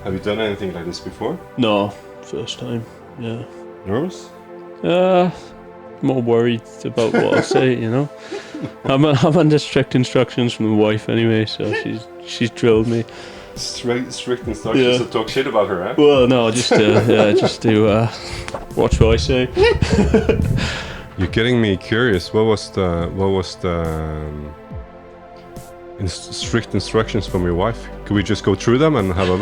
Have you done anything like this before? No, first time. Yeah. Nervous? More worried about what I'll say. I'm under strict instructions from the wife anyway, so she's drilled me. Strict instructions to talk shit about her, eh? Well, no, just to watch what I say. You're getting me curious. What was the strict instructions from your wife? Could we just go through them and have a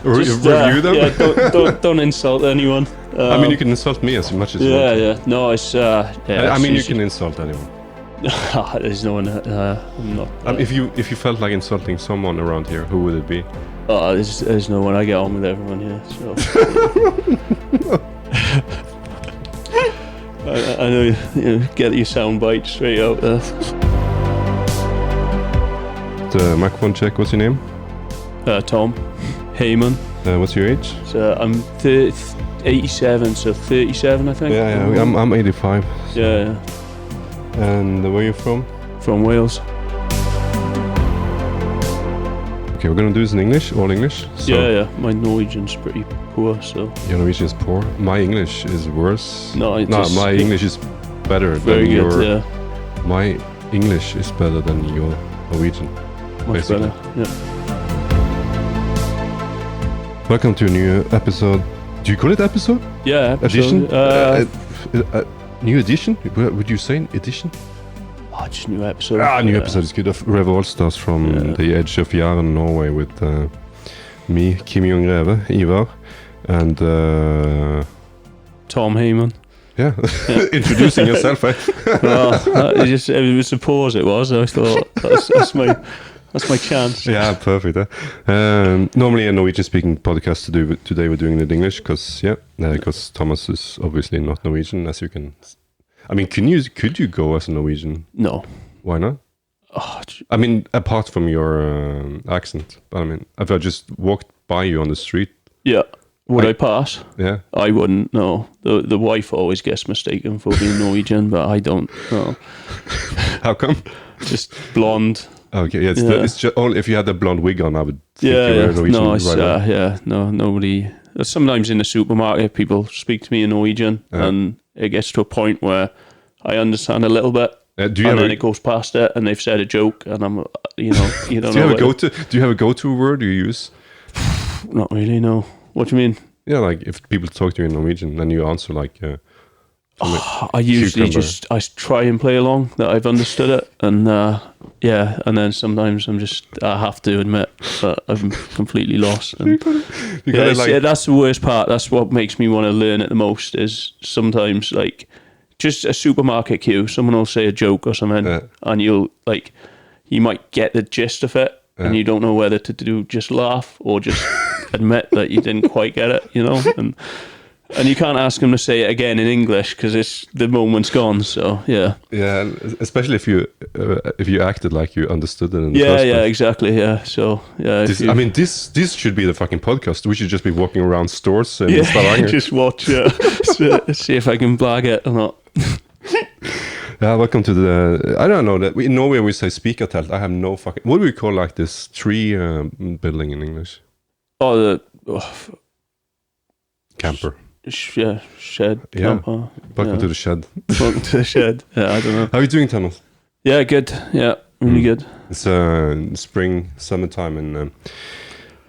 review them? Yeah, don't insult anyone. I mean, you can insult me as much as you want. Yeah. No, it's. I mean, you can insult anyone. There's no one. I'm not. If you felt like insulting someone around here, who would it be? There's no one. I get on with everyone here. So. I know you get your sound bite straight out there. The microphone check. What's your name? Tom Hayman. What's your age? So I'm 87, so 37, I think. Yeah. I'm 85. So. Yeah. And where are you from? From Wales. Okay, we're gonna do this in English, all English. So Yeah. My Norwegian's pretty poor, so. Your Norwegian is poor. My English is worse. No, my English is better very than good, your. yeah. My English is better than your Norwegian. Much basically. better. Yeah. Welcome to a new episode. Do you call it episode? Yeah. Edition? Episode. New edition? Would you say edition? Just new episode. New episode is good. Of Reve Allstars from the edge of Jæren, Norway, with me, Kim Jung Reve, Ivar, and Tom Hayman. Yeah. Introducing yourself, eh? Well, it was a pause. It was. I thought that's my chance. Yeah, perfect. Normally a Norwegian-speaking podcast today we're doing it in English because Thomas is obviously not Norwegian, as you can. I mean, could you go as a Norwegian? No. Why not? I mean, apart from your accent. But I mean, if I just walked by you on the street. Yeah. Would I pass? Yeah. I wouldn't. No. The wife always gets mistaken for being Norwegian, but I don't. No. How come? Just blonde. Okay, yeah, it's just only if you had a blonde wig on, I would think you were Norwegian. No, nobody. Sometimes in the supermarket, people speak to me in Norwegian, and it gets to a point where I understand a little bit, and then it goes past it, and they've said a joke, and I'm, you don't do know. Do you have a go-to word you use? Not really. No. What do you mean? Yeah, like if people talk to you in Norwegian, then you answer like. I usually I try and play along that I've understood it, and and then sometimes I have to admit that I'm completely lost. And that's the worst part. That's what makes me want to learn it the most. Is sometimes like just a supermarket queue, someone will say a joke or something, and you might get the gist of it, and you don't know whether to do just laugh or just admit that you didn't quite get it, And you can't ask them to say it again in English because the moment's gone. So yeah, especially if you acted like you understood it. In the first place. Exactly. Yeah, so yeah. This should be the fucking podcast. We should just be walking around stores in Stavanger. Just watch. See if I can blag it or not. Welcome to the. I don't know that in Norway we say speakertelt. I have no fucking. What do we call like this tree building in English? Shed. Camper. Yeah. Camper. Welcome to the shed. Welcome to the shed. Yeah, I don't know. How are you doing, Thomas? Yeah, good. Yeah, really good. It's spring, summertime in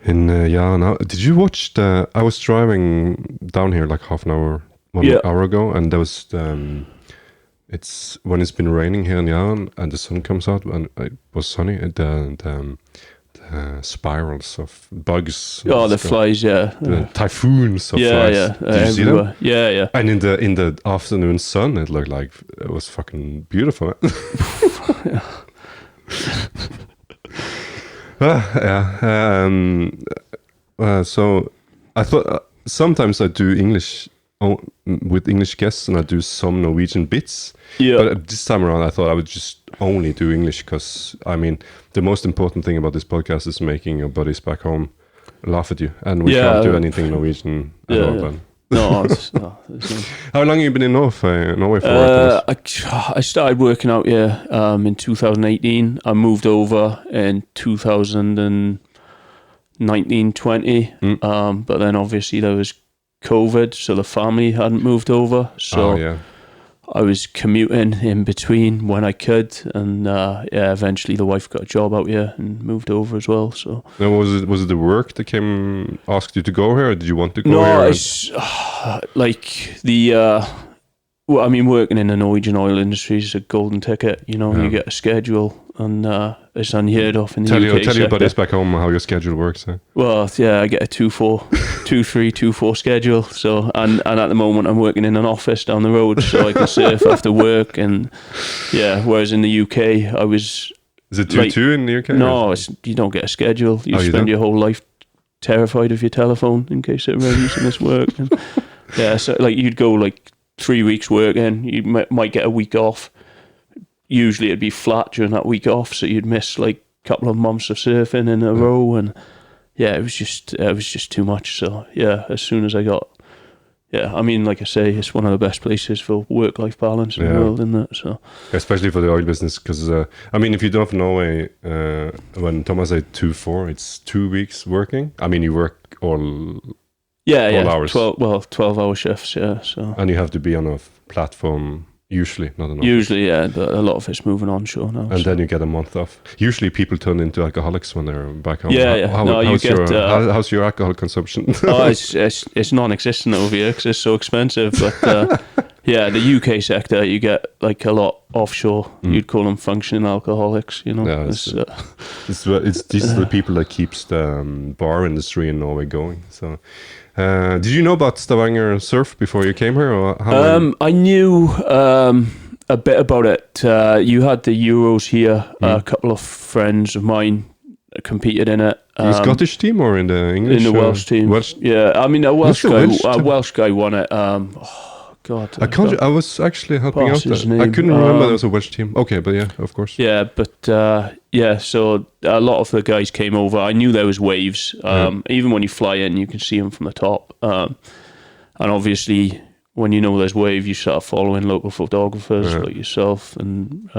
Jæren now. Did you watch I was driving down here like half an hour, one hour ago, and there was it's when it's been raining here in Jæren and the sun comes out and it was sunny. The spirals of bugs. The flies, the typhoons of flies. Did you see them? Yeah. And in the afternoon sun, it looked like it was fucking beautiful. So I thought sometimes I do English with English guests, and I do some Norwegian bits. Yeah. But this time around, I thought I would just only do English because, I mean, the most important thing about this podcast is making your buddies back home laugh at you, and we can't do anything Norwegian at all. Then. No. How long have you been in Norway for? I started working out here in 2018. I moved over in 2019, 1920. But then obviously there was COVID, so the family hadn't moved over. So I was commuting in between when I could, and eventually the wife got a job out here and moved over as well. So now, was it the work that asked you to go here, or did you want to go here? No, it's like the. Well, I mean, working in the Norwegian oil industry is a golden ticket. You know, you get a schedule, and it's unheard of in the UK Tell your buddies back home how your schedule works. Well, yeah, I get a 2-4, 2-3, 2-4 schedule. So, and at the moment, I'm working in an office down the road, so I can surf after work. And whereas in the UK, I was. Is it 2-2 in the UK? No, you don't get a schedule. You spend your whole life terrified of your telephone in case it rings and it's work. And, so like you'd go like 3 weeks working, you might get a week off. Usually it'd be flat during that week off, so you'd miss like a couple of months of surfing in a row, and it was just too much. So as soon as I got, I mean, like I say, it's one of the best places for work-life balance in the world, isn't it? So especially for the oil business, because I mean, if you don't know Norway, when Thomas said 2-4, it's 2 weeks working. I mean, you work all. All hours. 12-hour shifts, So. And you have to be on a platform, usually, not an office. Usually, but a lot of it's moving onshore now. And then you get a month off. Usually people turn into alcoholics when they're back home. How's your alcohol consumption? It's non-existent over here because it's so expensive. But the UK sector, you get like a lot offshore. You'd call them functioning alcoholics, you know. Yeah, these are the people that keeps the bar industry in Norway going. So. Did you know about Stavanger surf before you came here? Or I knew a bit about it. You had the Euros here. A couple of friends of mine competed in it. In the Scottish team or in the English? In the Welsh team. Yeah, I mean, a Welsh guy won it. God, I was actually helping out there. I couldn't remember there was a Welsh team. Okay, but of course. Yeah, but so a lot of the guys came over. I knew there was waves. Even when you fly in, you can see them from the top. And obviously, when you know there's waves, you start following local photographers like yourself. And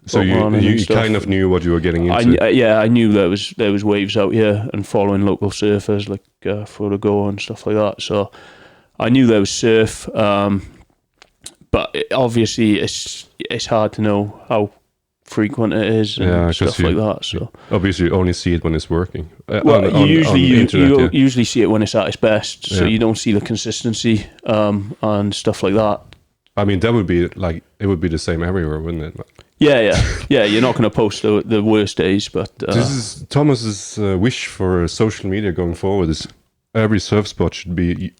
so you kind of knew what you were getting into. I knew there was waves out here, and following local surfers like Gower and stuff like that. So I knew there was surf, but obviously it's hard to know how frequent it is and stuff like that. So obviously you only see it when it's working. You usually see it when it's at its best, so you don't see the consistency and stuff like that. I mean, that would be like it would be the same everywhere, wouldn't it? Yeah. You're not going to post the worst days, but this is Thomas's wish for social media going forward. Is every surf spot should be.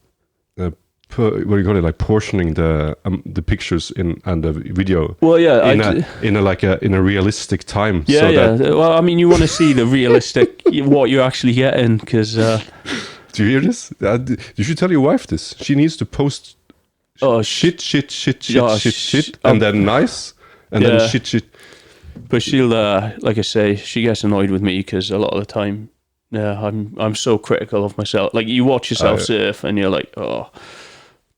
What do you call it? Like portioning the pictures and the video. Well, in a realistic time. Well, I mean, you want to see the realistic what you're actually getting because. Do you hear this? You should tell your wife this. She needs to post. Shit, and then nice, and then shit. But she'll, like I say, she gets annoyed with me because a lot of the time, I'm so critical of myself. Like you watch yourself surf, and you're like,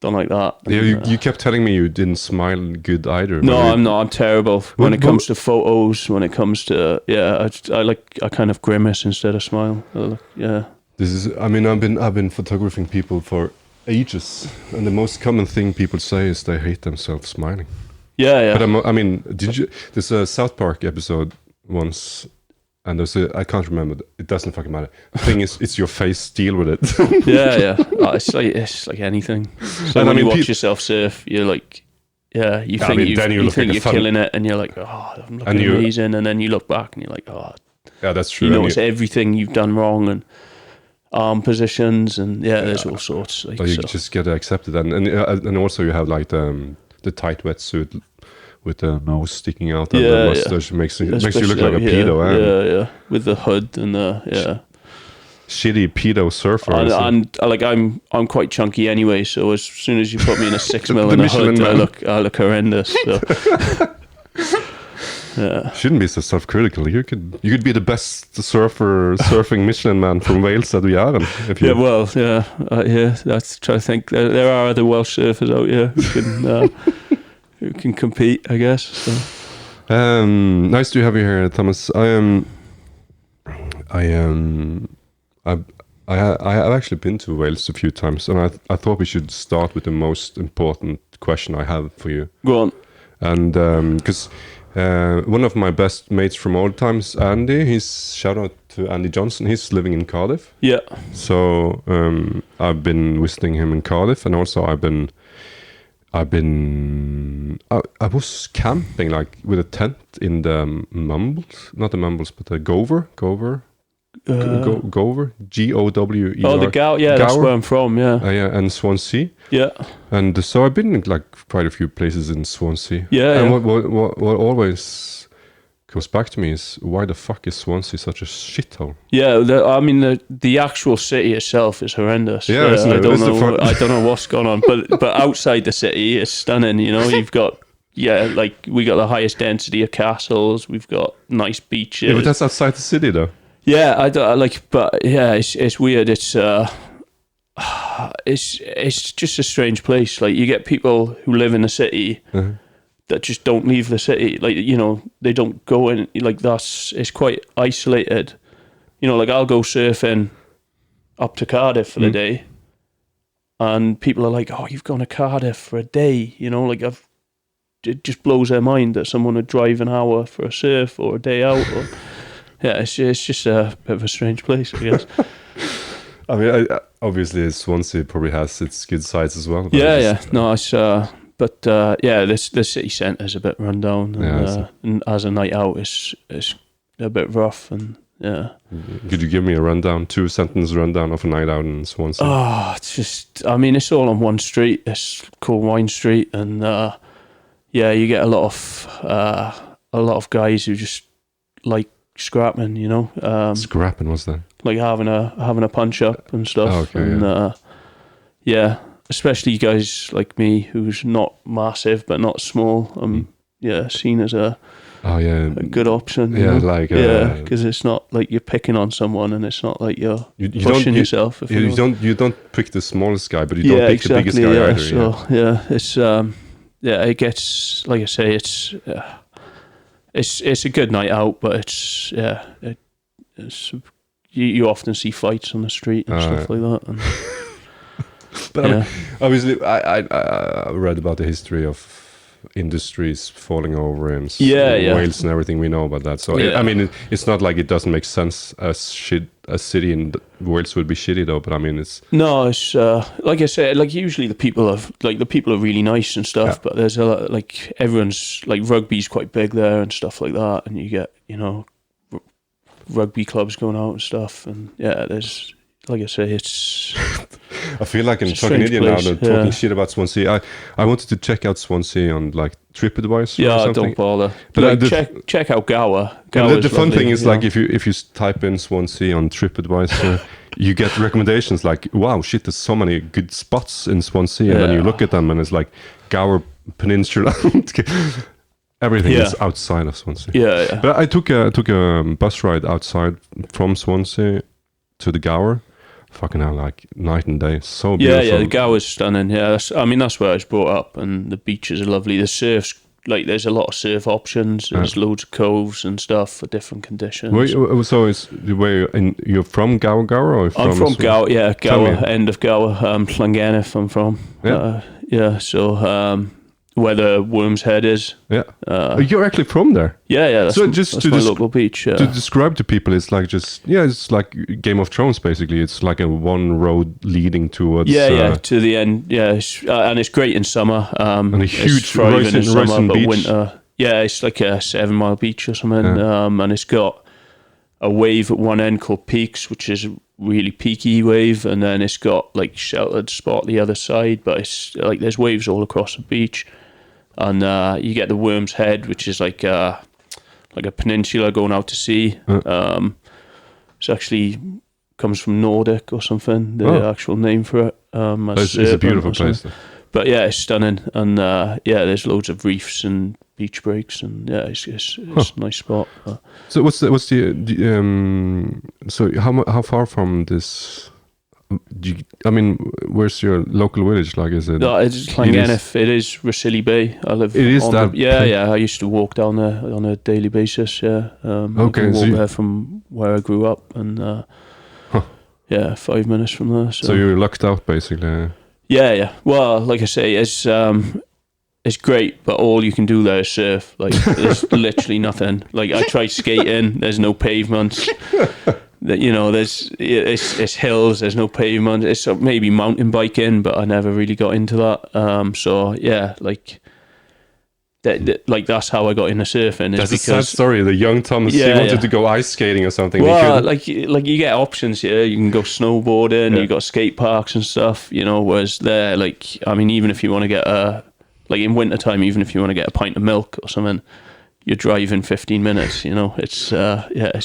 don't like that. You kept telling me you didn't smile good either. No, I'm not. I'm terrible when it comes to photos. When it comes to I kind of grimace instead of smile. This is. I mean, I've been photographing people for ages, and the most common thing people say is they hate themselves smiling. Yeah. But I mean, there's a South Park episode once. And I can't remember. It doesn't fucking matter. The thing is, it's your face. Deal with it. Yeah. It's like anything. So when you watch yourself surf, you're like, you think you're killing it, and you're like, I'm looking amazing. And then you look back, and you're like, yeah, that's true. You notice everything you've done wrong, and arm positions, and there's all sorts. You just get accepted, and also you have like the tight wetsuit. With the nose sticking out and the mustache makes you look like a pedo. Yeah. With the hood and the shitty pedo surfer. And like I'm quite chunky anyway, so as soon as you put me in a 6mm in a hood, I look horrendous. So. Shouldn't be so self-critical. You could be the best surfing Michelin man from Wales at Jæren. That's trying to think. There are other Welsh surfers out here who can compete, I guess. So. Nice to have you here, Thomas. I have actually been to Wales a few times, and I thought we should start with the most important question I have for you. Go on. And because one of my best mates from old times, Andy, he's shout out to Andy Johnson. He's living in Cardiff. Yeah. So I've been visiting him in Cardiff, and also I was camping like with a tent in the Mumbles, not the Mumbles, but the Gower, Gower, Gower, Gower. Oh, the Gower, yeah, that's where I'm from, yeah. Yeah, and Swansea. Yeah. And so I've been in like quite a few places in Swansea. Yeah. And what always goes back to me is why the fuck is Swansea such a shithole? Yeah, the actual city itself is horrendous. Yeah, I don't know what's going on, but outside the city it's stunning. You know, you've got like we got the highest density of castles. We've got nice beaches. Yeah, but that's outside the city, though. Yeah, it's weird. It's just a strange place. Like you get people who live in the city. Uh-huh. That just don't leave the city, like, you know, they don't go in, like, it's quite isolated. You know, like, I'll go surfing up to Cardiff for the day, and people are like, oh, you've gone to Cardiff for a day, you know, like, it just blows their mind that someone would drive an hour for a surf or a day out, or, yeah, it's just a bit of a strange place, I guess. I mean, obviously Swansea probably has its good sides as well. No, it's... But the city centre's a bit run down, and as a night out, it's a bit rough, and yeah. Could you give me a rundown, 2-sentence rundown of a night out in Swansea? Oh, it's just, I mean, it's all on one street. It's called Wine Street, and you get a lot of guys who just like scrapping, you know. Scrapping, what's that? Like having a punch up and stuff. Oh, okay, and especially guys like me who's not massive but not small. Seen as a good option. Because it's not like you're picking on someone, and it's not like you're pushing yourself. You don't pick the smallest guy, but you don't pick the biggest guy either. So it gets, like I say, it's a good night out, but it's you often see fights on the street and stuff like that. And, but I mean, obviously, I read about the history of industries falling over in Wales and everything. We know about that. So I mean, it's not like it doesn't make sense. A city in Wales would be shitty though. But I mean, it's like I said, like usually the people are really nice and stuff. Yeah. But there's a lot, like everyone's like rugby's quite big there and stuff like that, and you get rugby clubs going out and stuff, and there's. Like I say, it's... I feel like I'm talking Indian now, talking shit about Swansea. I wanted to check out Swansea on like TripAdvisor or something. Don't bother. But check out Gower. The fun thing is like if you type in Swansea on TripAdvisor, you get recommendations like, wow, shit, there's so many good spots in Swansea. And then you look at them and it's like Gower Peninsula. Everything is outside of Swansea. Yeah. But I took a bus ride outside from Swansea to the Gower. Fucking hell, like night and day. So beautiful. Yeah, the Gower's stunning. Yeah, that's where I was brought up, and the beaches are lovely. The surf's like there's a lot of surf options. There's loads of coves and stuff for different conditions. So you're from Gower or I'm from Gower? Yeah, Gower, end of Gower. Llangenef I'm from. Yeah. So where the Worm's Head is. Yeah. You're actually from there? Yeah. That's my local beach. To describe to people, it's like it's like Game of Thrones basically. It's like a one road leading towards... to the end. Yeah, and it's great in summer. And a huge rising in summer, but beach. winter... Yeah, it's like a 7 mile beach or something. And it's got a wave at one end called Peaks, which is a really peaky wave, and then it's got like sheltered spot the other side, but it's like there's waves all across the beach. And you get the Worm's Head, which is like a peninsula going out to sea. It's actually comes from Nordic or something, the actual name for it. It's a beautiful place. But yeah, it's stunning. And there's loads of reefs and beach breaks, and it's a nice spot. So what's the so how far from this... where's your local village? Like, is it? No, it's Llangenef. It is Rhossili Bay. I live. It is that. I used to walk down there on a daily basis. Yeah. I walk there from where I grew up, and Yeah, 5 minutes from there. So you're lucked out, basically. Yeah. Well, like I say, it's great, but all you can do there is surf. Like, there's literally nothing. Like, I tried skating. There's no pavements. It's hills. There's no pavement. It's maybe mountain biking, but I never really got into that. So yeah, like. That's how I got into surfing. That's a sad story. The young Thomas, he wanted to go ice skating or something. Well, like you get options here. You can go snowboarding. You got skate parks and stuff. Whereas there, even if you want to get in wintertime, even if you want to get a pint of milk or something, you're driving 15 minutes. It's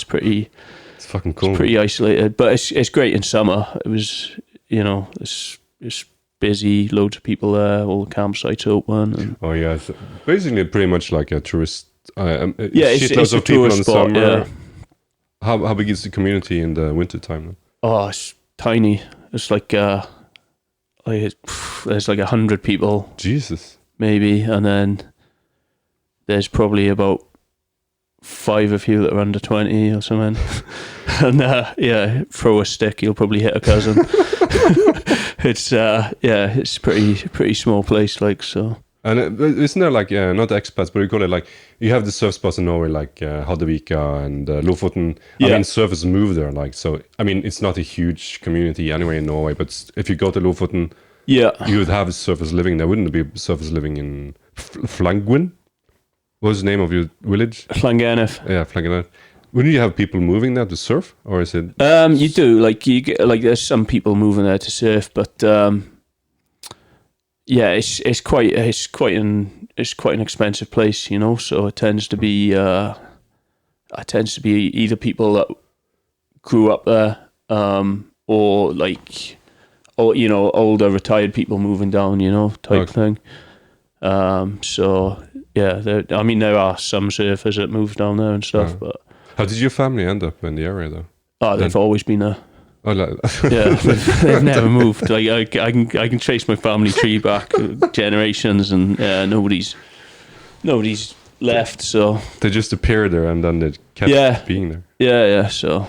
pretty. It's fucking cool. It's pretty isolated, but it's great in summer. It was, it's busy, loads of people there, all the campsites open. And it's basically pretty much like a tourist. It's of a people tourist in spot. summer. Yeah. How big is the community in the winter time then? Oh, it's tiny. It's like there's like 100 people. Jesus. Maybe, and then there's probably about 5 of you that are under 20 or something. And throw a stick, you'll probably hit a cousin. It's pretty small place, like, so. And isn't there like not expats, but we call it like, you have the surf spots in Norway like Hardervika and Lofoten. I mean, surfers move there, like, so. I mean, it's not a huge community anyway in Norway, but if you go to Lofoten, you would have surfers living there. Wouldn't there be surfers living in Flangwin? What's the name of your village? Flangenef. Yeah, Flangenef. Wouldn't you have people moving there to surf, or is it? You do, like, you get, like, there's some people moving there to surf, but it's quite an expensive place, So it tends to be either people that grew up there, or older retired people moving down, type thing. So yeah, there are some surfers that move down there and stuff, but. How did your family end up in the area, though? Oh, they've always been there. Oh, yeah, they've never moved. Like I can trace my family tree back generations, and nobody's left. So they just appeared there, and then they kept being there. Yeah. So,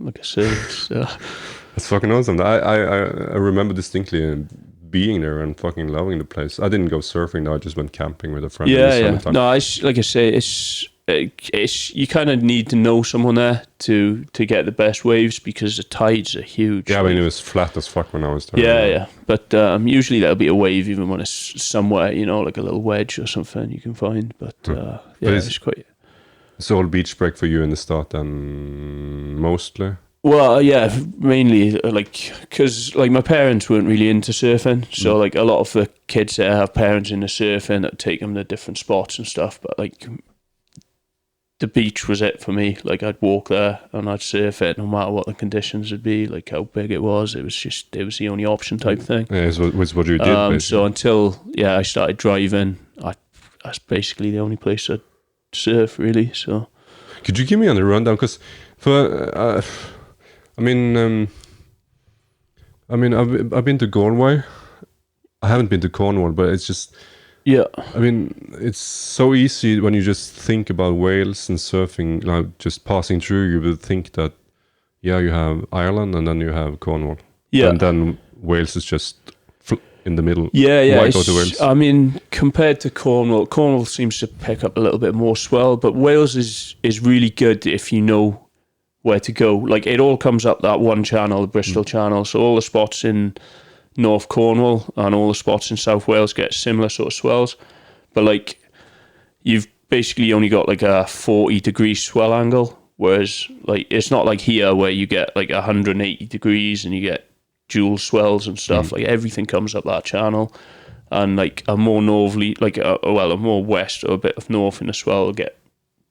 like I said, that's fucking awesome. I remember distinctly being there and fucking loving the place. I didn't go surfing though. I just went camping with a friend. Yeah. No, like I say, it's you kind of need to know someone there to get the best waves, because the tides are huge. Yeah, I mean, it was flat as fuck when I was there. Yeah. But usually there'll be a wave even when it's somewhere, like a little wedge or something you can find. But it's quite. It's all beach break for you in the start, then mostly. Well, yeah, mainly, because my parents weren't really into surfing, so like a lot of the kids there have parents into surfing that take them to different spots and stuff. But like the beach was it for me. Like I'd walk there and I'd surf it, no matter what the conditions would be, like how big it was. It was the only option type thing. Yeah, it was what you did. Basically. So until I started driving, that's basically the only place I'd surf really. So could you give me on the rundown? Because for I've been to Galway. I haven't been to Cornwall, but it's just. Yeah. I mean, it's so easy when you just think about Wales and surfing, like just passing through, you would think that, you have Ireland and then you have Cornwall. Yeah. And then Wales is just in the middle. Yeah. Why go to Wales? I mean, compared to Cornwall seems to pick up a little bit more swell, but Wales is really good if you know where to go. Like, it all comes up that one channel, the Bristol Channel, so all the spots in North Cornwall and all the spots in South Wales get similar sort of swells, but like you've basically only got like a 40-degree swell angle, whereas like it's not like here where you get like 180 degrees and you get dual swells and stuff. Like everything comes up that channel, and like a more northerly, like a more west or a bit of north in the swell will get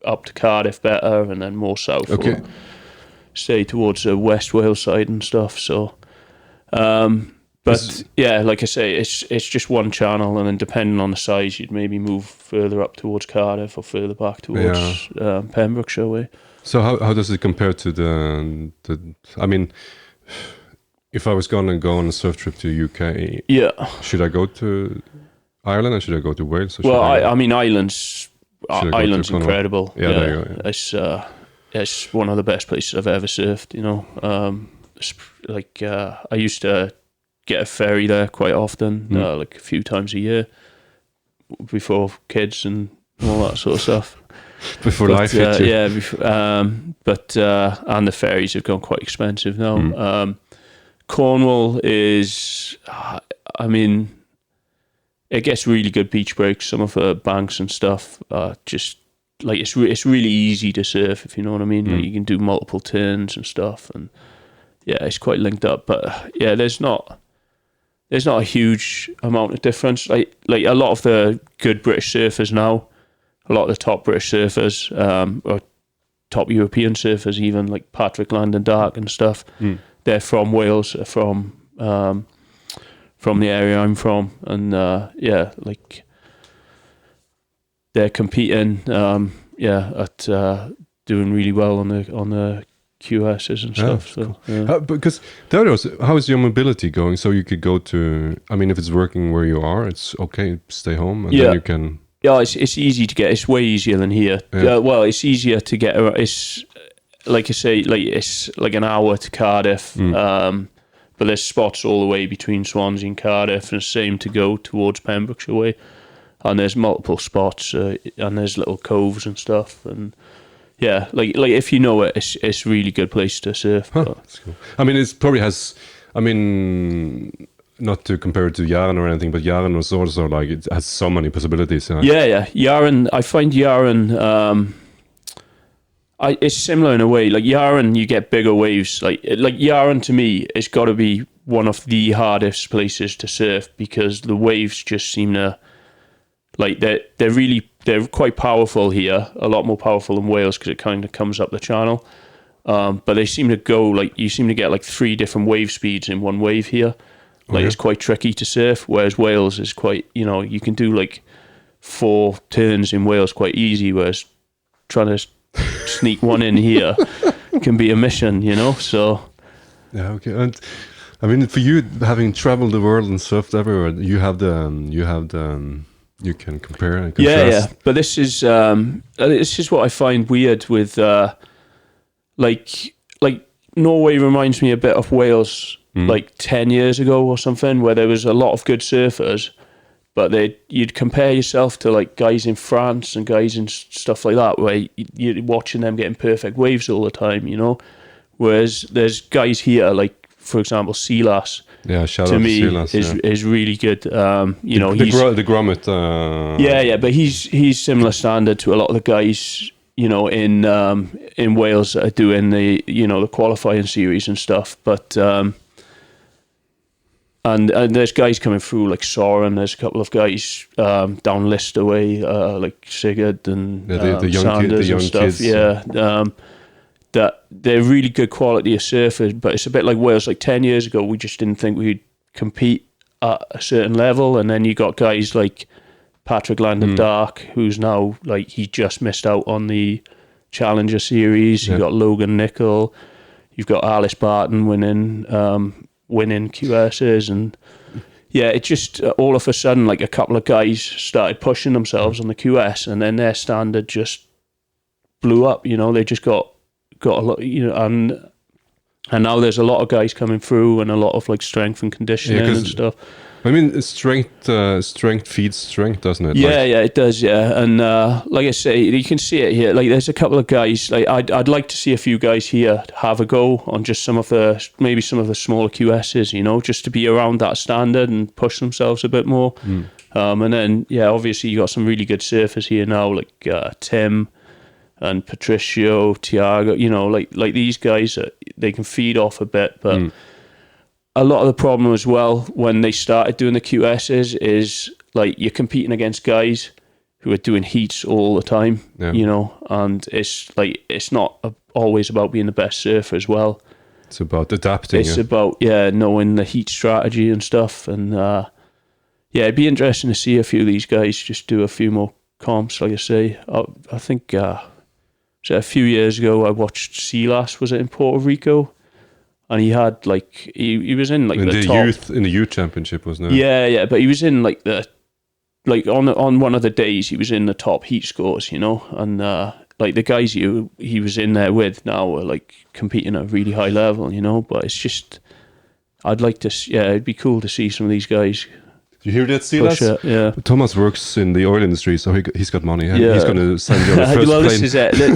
up to Cardiff better, and then more south or stay towards the West Wales side and stuff. So but yeah, like I say, it's just one channel, and then depending on the size, you'd maybe move further up towards Cardiff or further back towards Pembrokeshire way. So how does it compare to the? I mean, if I was gonna go on a surf trip to UK, should I go to Ireland or should I go to Wales? Well, I mean, Ireland's incredible. Yeah, there you go. It's it's one of the best places I've ever surfed. I used to get a ferry there quite often, like a few times a year, before kids and all that sort of stuff. Before life hit you. Yeah, and the ferries have gone quite expensive now. Cornwall is, it gets really good beach breaks. Some of the banks and stuff are just like it's really easy to surf, if you know what I mean. Like, you can do multiple turns and stuff, and yeah, it's quite linked up. But yeah, there's not a huge amount of difference. Like a lot of the good British surfers now, a lot of the top British surfers, or top European surfers, even like Patrick Landon Dark and stuff, they're from Wales, from the area I'm from, and they're competing, at doing really well on the QSs and stuff. So, cool. Because the other was, how is your mobility going? So you could go to, if it's working where you are, it's okay, stay home, and then you can. Yeah, it's easy to get. It's way easier than here. Yeah. Well, it's easier to get. It's like I say, like it's like an hour to Cardiff. But there's spots all the way between Swansea and Cardiff, and the same to go towards Pembrokeshire way. And there's multiple spots, and there's little coves and stuff, and yeah, like if you know it, it's a really good place to surf. That's cool. It probably has. Not to compare it to Jæren or anything, but Jæren was also like it has so many possibilities. Yeah. Jæren, I find Jæren. It's similar in a way. Like Jæren, you get bigger waves. Like Jæren to me, it's got to be one of the hardest places to surf because the waves just seem to, like they're quite powerful here. A lot more powerful than Wales because it kind of comes up the channel. But they seem to go like you seem to get like 3 different wave speeds in one wave here. Like it's quite tricky to surf, whereas Wales is quite, you can do like 4 turns in Wales quite easy, whereas trying to sneak one in here can be a mission, so. Yeah, okay. And for you, having traveled the world and surfed everywhere, you can compare and contrast. Yeah. But this is what I find weird with, like Norway reminds me a bit of Wales, like 10 years ago or something, where there was a lot of good surfers, but you'd compare yourself to like guys in France and guys in stuff like that, where you're watching them getting perfect waves all the time, whereas there's guys here, like for example Silas, shout to out me to Silas, is really good. The grommet. But he's similar standard to a lot of the guys in Wales that are doing the qualifying series and stuff, but and there's guys coming through like Soren. There's a couple of guys down Lister way, like Sigurd and the young Sanders and stuff. Kids. That they're really good quality of surfers, but it's a bit like Wales. Like 10 years ago, we just didn't think we'd compete at a certain level, and then you got guys like Patrick Landon Dark, who's now like he just missed out on the Challenger series. You got Logan Nicol, you've got Alice Barton winning QSs, and it just all of a sudden like a couple of guys started pushing themselves on the QS, and then their standard just blew up. They just got a lot, and now there's a lot of guys coming through and a lot of like strength and conditioning and stuff. Strength feeds strength, doesn't it? Yeah, it does. Yeah, and like I say, you can see it here. Like, there's a couple of guys. Like, I'd like to see a few guys here have a go on just some of the smaller QSs. Just to be around that standard and push themselves a bit more. And then, obviously you got some really good surfers here now, like Tim and Patricio, Tiago. Like these guys, they can feed off a bit, but. A lot of the problem as well when they started doing the QSs is like you're competing against guys who are doing heats all the time, and it's not always about being the best surfer as well. It's about adapting. It's about knowing the heat strategy and stuff, and it'd be interesting to see a few of these guys just do a few more comps. Like I say, I think a few years ago I watched Silas. Was it in Puerto Rico? And he had like he was in like the top in the youth championship, wasn't it? Yeah, but he was in like on one of the days he was in the top heat scores, and like the guys he was in there with now are like competing at a really high level, but it's just, I'd like to, it'd be cool to see some of these guys. You hear that, Silas? Yeah. Thomas works in the oil industry, so he's got money. Yeah. He's going to send you the first well, plane.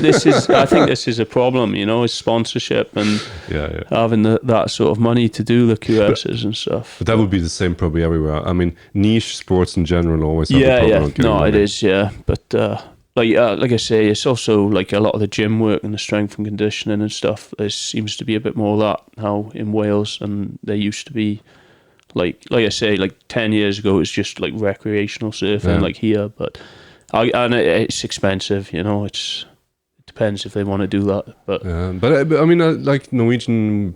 This is I think this is a problem, is sponsorship and having that sort of money to do the QSs and stuff. But that would be the same probably everywhere. I mean, niche sports in general always have a problem. No, it is, but like I say, it's also like a lot of the gym work and the strength and conditioning and stuff. There seems to be a bit more of that now in Wales, and there used to be. Like I say, like 10 years ago, it was just like recreational surfing, like here. But it's expensive, it depends if they want to do that. But I mean, like Norwegian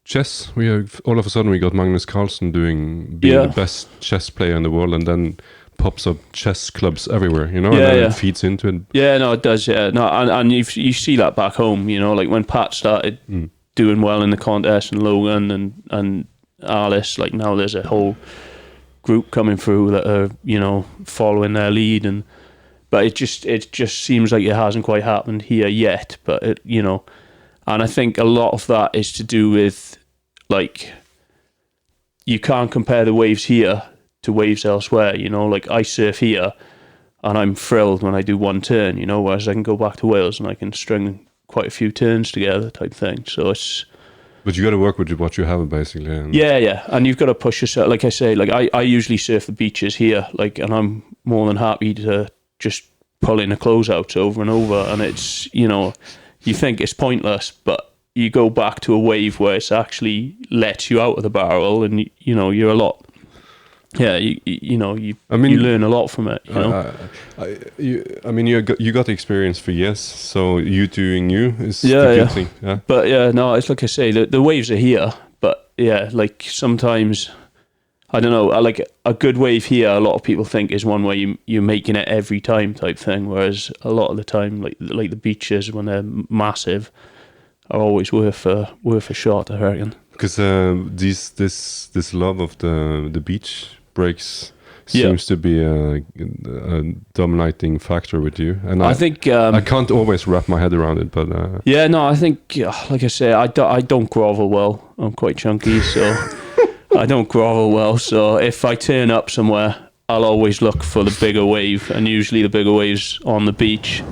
chess, we have all of a sudden we got Magnus Carlsen being the best chess player in the world, and then pops up chess clubs everywhere, and then it feeds into it. Yeah, no, it does. Yeah, no, and you see that back home, like when Pat started doing well in the contest, and Logan and Alice, like now there's a whole group coming through that are following their lead, but it just seems like it hasn't quite happened here yet. But and I think a lot of that is to do with like you can't compare the waves here to waves elsewhere. Like I surf here and I'm thrilled when I do one turn, whereas I can go back to Wales and I can string quite a few turns together type thing. So it's. But you got to work with what you have, basically. And you've got to push yourself. Like I say, like I usually surf the beaches here, like, and I'm more than happy to just pull in the closeouts over and over. And it's, you think it's pointless, but you go back to a wave where it's actually lets you out of the barrel, and you're a lot. Yeah, you learn a lot from it. You got the experience for years, so you doing you is the good thing. Yeah. But it's like I say, the waves are here, but like sometimes I don't know. Like a good wave here, a lot of people think is one where you're making it every time type thing, whereas a lot of the time, like the beaches when they're massive, are always worth a shot, I reckon. Because this love of the beach breaks seems to be a dominating factor with you, and I think I can't always wrap my head around it. But I think like I say, I don't grovel well. I'm quite chunky, so I don't grovel well. So if I turn up somewhere, I'll always look for the bigger wave, and usually the bigger wave's on the beach.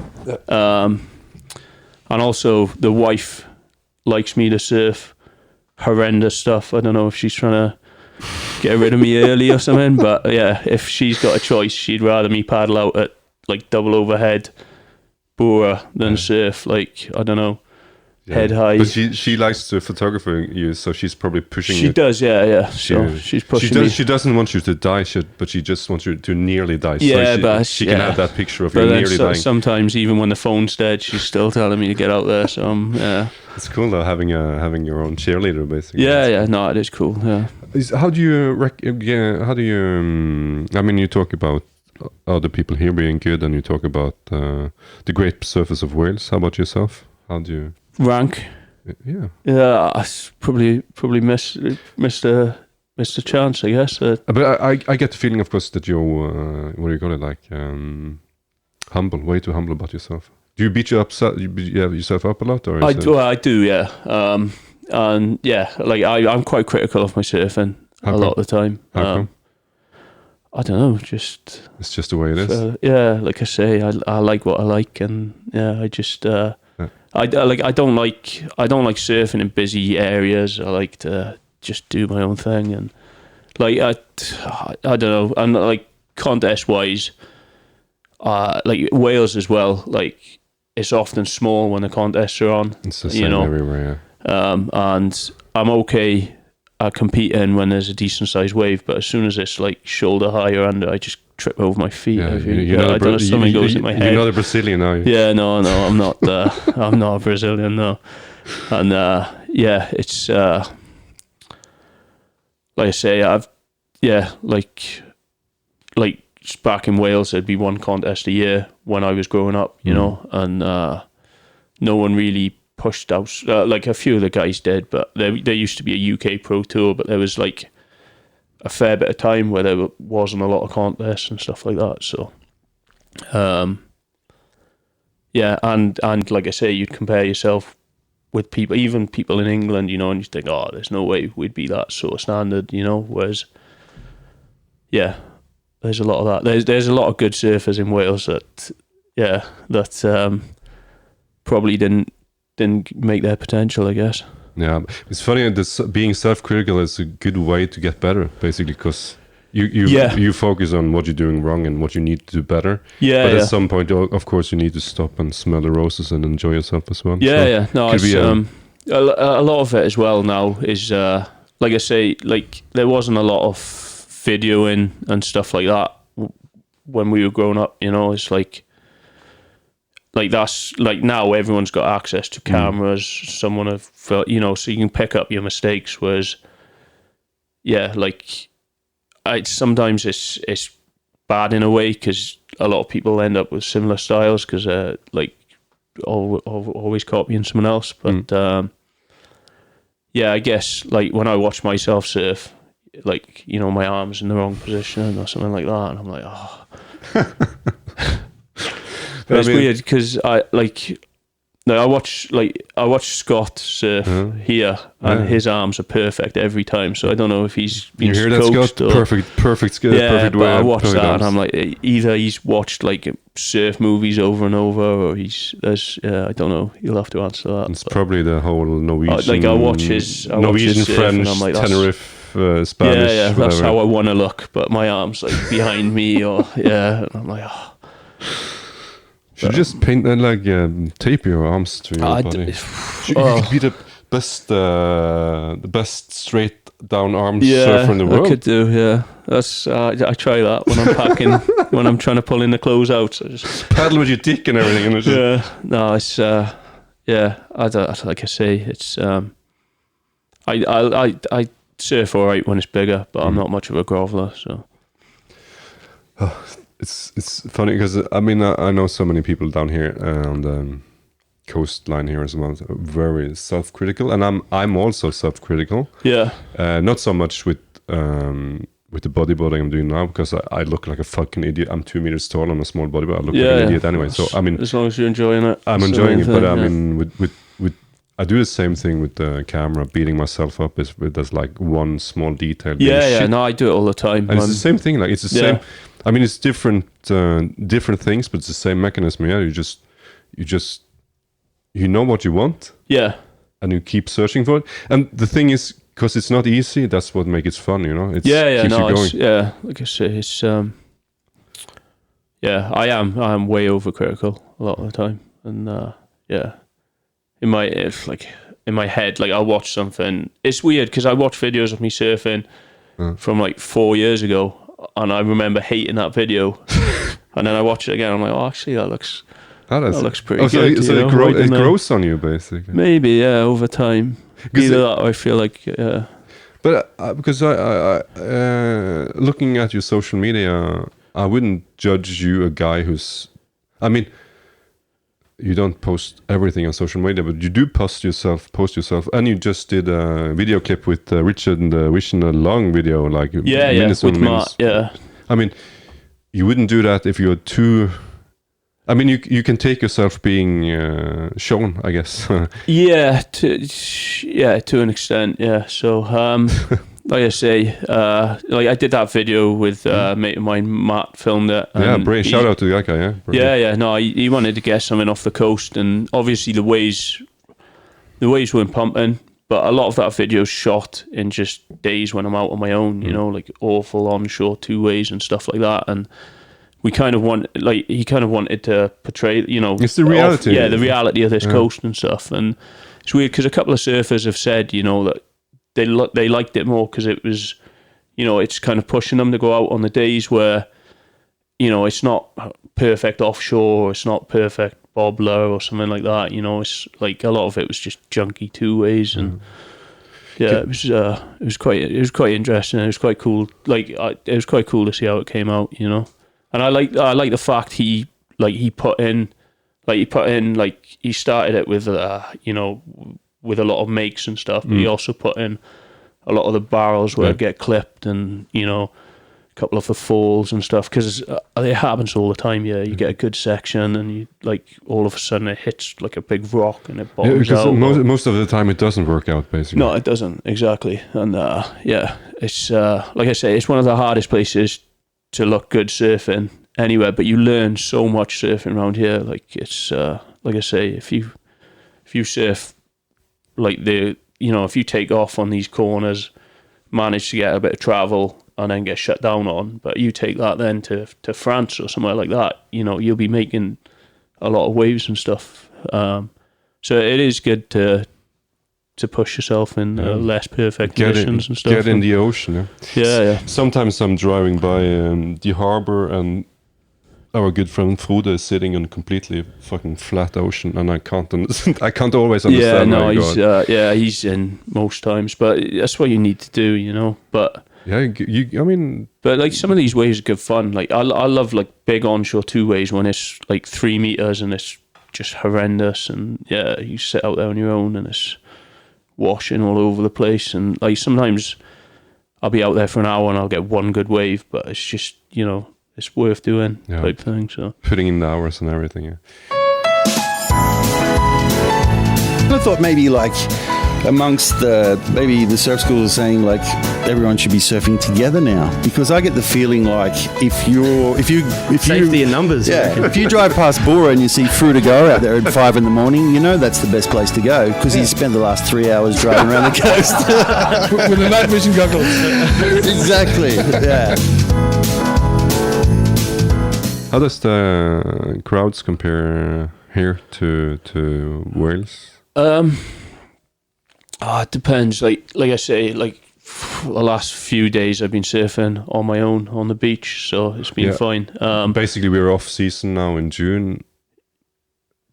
And also the wife likes me to surf horrendous stuff. I don't know if she's trying to get rid of me early or something, but if she's got a choice, she'd rather me paddle out at like double overhead Bora than surf, like, I don't know, head high. But she likes to photographer you, so she's probably pushing you. She does, so she's pushing me. She doesn't want you to die, but she just wants you to nearly die. So she can have that picture of you nearly dying. Sometimes even when the phone's dead, she's still telling me to get out there. So it's cool though, having your own cheerleader, basically. No, it is cool. Yeah. How do you? I mean, you talk about other people here being good, and you talk about the great surface of Wales. How about yourself? How do you rank? Yeah, I probably missed a chance, I guess. But I get the feeling, of course, that you're what do you call it, like humble, way too humble about yourself. Do you beat yourself up a lot, or I do, yeah. And like I'm quite critical of my surfing a lot of the time. How come? I don't know, just it's just the way it is. Like I say, I like what I like, and I just I don't like surfing in busy areas. I like to just do my own thing, and like I don't know, and like contest wise, like Wales as well, like it's often small when the contests are on. It's the same everywhere. And I'm okay at competing when there's a decent sized wave, but as soon as it's like shoulder high or under, I just trip over my feet. I don't know, something goes in my head. You're not a Brazilian, are you? Yeah, no, I'm not. I'm not a Brazilian, no. And it's like I say, like back in Wales, there'd be one contest a year when I was growing up, you know, and no one really pushed out. Like a few of the guys did, but there used to be a UK Pro Tour, but there was like a fair bit of time where there wasn't a lot of contests and stuff like that. So, Yeah, and like I say, you'd compare yourself with people, even people in England, you know, and you think, oh, there's no way we'd be that sort of standard, you know. Whereas, yeah, there's a lot of that. There's a lot of good surfers in Wales that probably didn't make their potential, I guess. Yeah, it's funny. This being self-critical is a good way to get better, basically, because you focus on what you're doing wrong and what you need to do better. Yeah, but at some point, of course, you need to stop and smell the roses and enjoy yourself as well. Yeah, so yeah. No, it's, a lot of it as well now is like I say, like there wasn't a lot of videoing and stuff like that when we were growing up. You know, it's like that's like now everyone's got access to cameras. Someone have, you know, so you can pick up your mistakes. Whereas, yeah, like. Sometimes it's bad in a way because a lot of people end up with similar styles because like always copying someone else. But yeah, I guess like when I watch myself surf, like, you know, my arm's in the wrong position or something like that, and I'm like, oh. But it's weird because I watch Scott surf here, and his arms are perfect every time. So I don't know if he's been you hear that, Scott? Perfect skill. Yeah, perfect but way. I watch that and I'm like, either he's watched like surf movies over and over, or I don't know. You'll have to answer that. It's probably the whole Norwegian. Like I watch his Norwegian, French, and I'm like, Tenerife, Spanish. Yeah, that's how I want to look. But my arms like behind me, or and I'm like, oh. Should just paint and like tape your arms to your body. You could be the best straight down arm surfer in the world. I could do. Yeah, that's. I try that when I'm packing, when I'm trying to pull in the clothes out. So just paddle with your dick and everything. And no, it's. I don't, like I say, it's. I surf all right when it's bigger, but I'm not much of a groveler. So. It's funny because I mean I know so many people down here on the coastline here as well, very self-critical, and I'm also self-critical. Yeah. Not so much with the bodyboarding I'm doing now because I look like a fucking idiot. I'm 2 meters tall. I'm a small bodyboarder. I look like an idiot anyway. So I mean, as long as you're enjoying it, I'm enjoying it. But I mean, with I do the same thing with the camera, beating myself up there's like one small detail. Yeah. No, I do it all the time. And it's the same thing. Like it's the same. I mean, it's different things, but it's the same mechanism. Yeah, you know what you want. Yeah, and you keep searching for it. And the thing is, because it's not easy, that's what makes it fun. You know, keeps you going. Like I say, it's I am way overcritical a lot of the time, and in my head, like I'll watch something. It's weird because I watch videos of me surfing from like 4 years ago. And I remember hating that video, and then I watch it again. I'm like, oh, actually, that looks pretty good. So it grows on you, basically. Maybe, yeah, over time. Either that, or I feel like, yeah. But because I looking at your social media, I wouldn't judge you a guy who's. I mean, you don't post everything on social media, but you do post yourself, and you just did a video clip with Richard and Vision, a long video, like minutes with Matt, yeah. I mean, you wouldn't do that if you're too. I mean, you can take yourself being shown, I guess. to an extent, yeah. So, like I say, like I did that video with a mate of mine, Matt, filmed it. Yeah, brilliant. Shout out to that guy, yeah. Brilliant. Yeah. No, he wanted to get something off the coast, and obviously the waves weren't pumping, but a lot of that video shot in just days when I'm out on my own, you know, like awful onshore 2 ways and stuff like that. And he kind of wanted to portray, you know, it's the reality. The reality of this coast and stuff. And it's weird because a couple of surfers have said, you know, that they liked it more because it was, you know, it's kind of pushing them to go out on the days where, you know, it's not perfect offshore, it's not perfect bobbler or something like that. You know, it's like a lot of it was just junky 2 ways, and it was quite interesting. It was quite cool. Like it was quite cool to see how it came out. You know, and I like the fact he started it with you know, with a lot of makes and stuff, but he also put in a lot of the barrels where it get clipped, and you know, couple of the falls and stuff, because it happens all the time. Yeah, you get a good section, and you like all of a sudden it hits like a big rock and it bottoms out. Most of the time it doesn't work out, basically. No, it doesn't, exactly. And it's like I say, it's one of the hardest places to look good surfing anywhere, but you learn so much surfing around here. Like it's like I say, if you surf like if you take off on these corners, manage to get a bit of travel and then get shut down on, but you take that then to France or somewhere like that, you'll be making a lot of waves and stuff. So it is good to push yourself in less perfect conditions and stuff. Get in the ocean. Yeah. Sometimes I'm driving by the harbor, and our good friend Frode is sitting on a completely fucking flat ocean, and I can't always understand. He's in most times, but that's what you need to do, But but like some of these waves are good fun. Like I love like big onshore 2-ways when it's like 3 meters and it's just horrendous, and you sit out there on your own and it's washing all over the place, and like sometimes I'll be out there for an hour and I'll get one good wave, but it's just it's worth doing type thing. So putting in the hours and everything. Yeah. I thought maybe like amongst maybe the surf schools are saying like everyone should be surfing together now, because I get the feeling like if safety in numbers. Yeah, if you drive past Bora and you see Frode Gower out there at 5 a.m, that's the best place to go, because he's spent the last 3 hours driving around the coast with the night vision goggles. Exactly. Yeah. How does the crowds compare here to Wales? It depends. Like I say, like the last few days I've been surfing on my own on the beach, so it's been fine. Basically, we're off season now in June.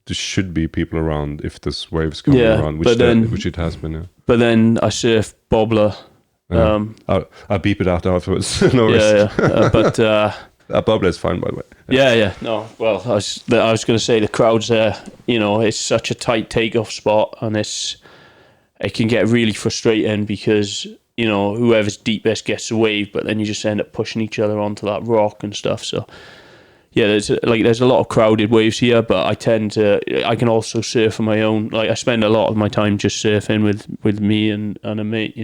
There should be people around if this wave's coming around, which it has been. Yeah. But then I surf Bobbler. I'll beep it out afterwards. No worries. But Bobbler is fine, by the way. Yeah. No, well, I was going to say the crowds there. It's such a tight takeoff spot, and it can get really frustrating because whoever's deepest gets the wave, but then you just end up pushing each other onto that rock and stuff. So there's a lot of crowded waves here, but I can also surf on my own. Like I spend a lot of my time just surfing with me and a mate,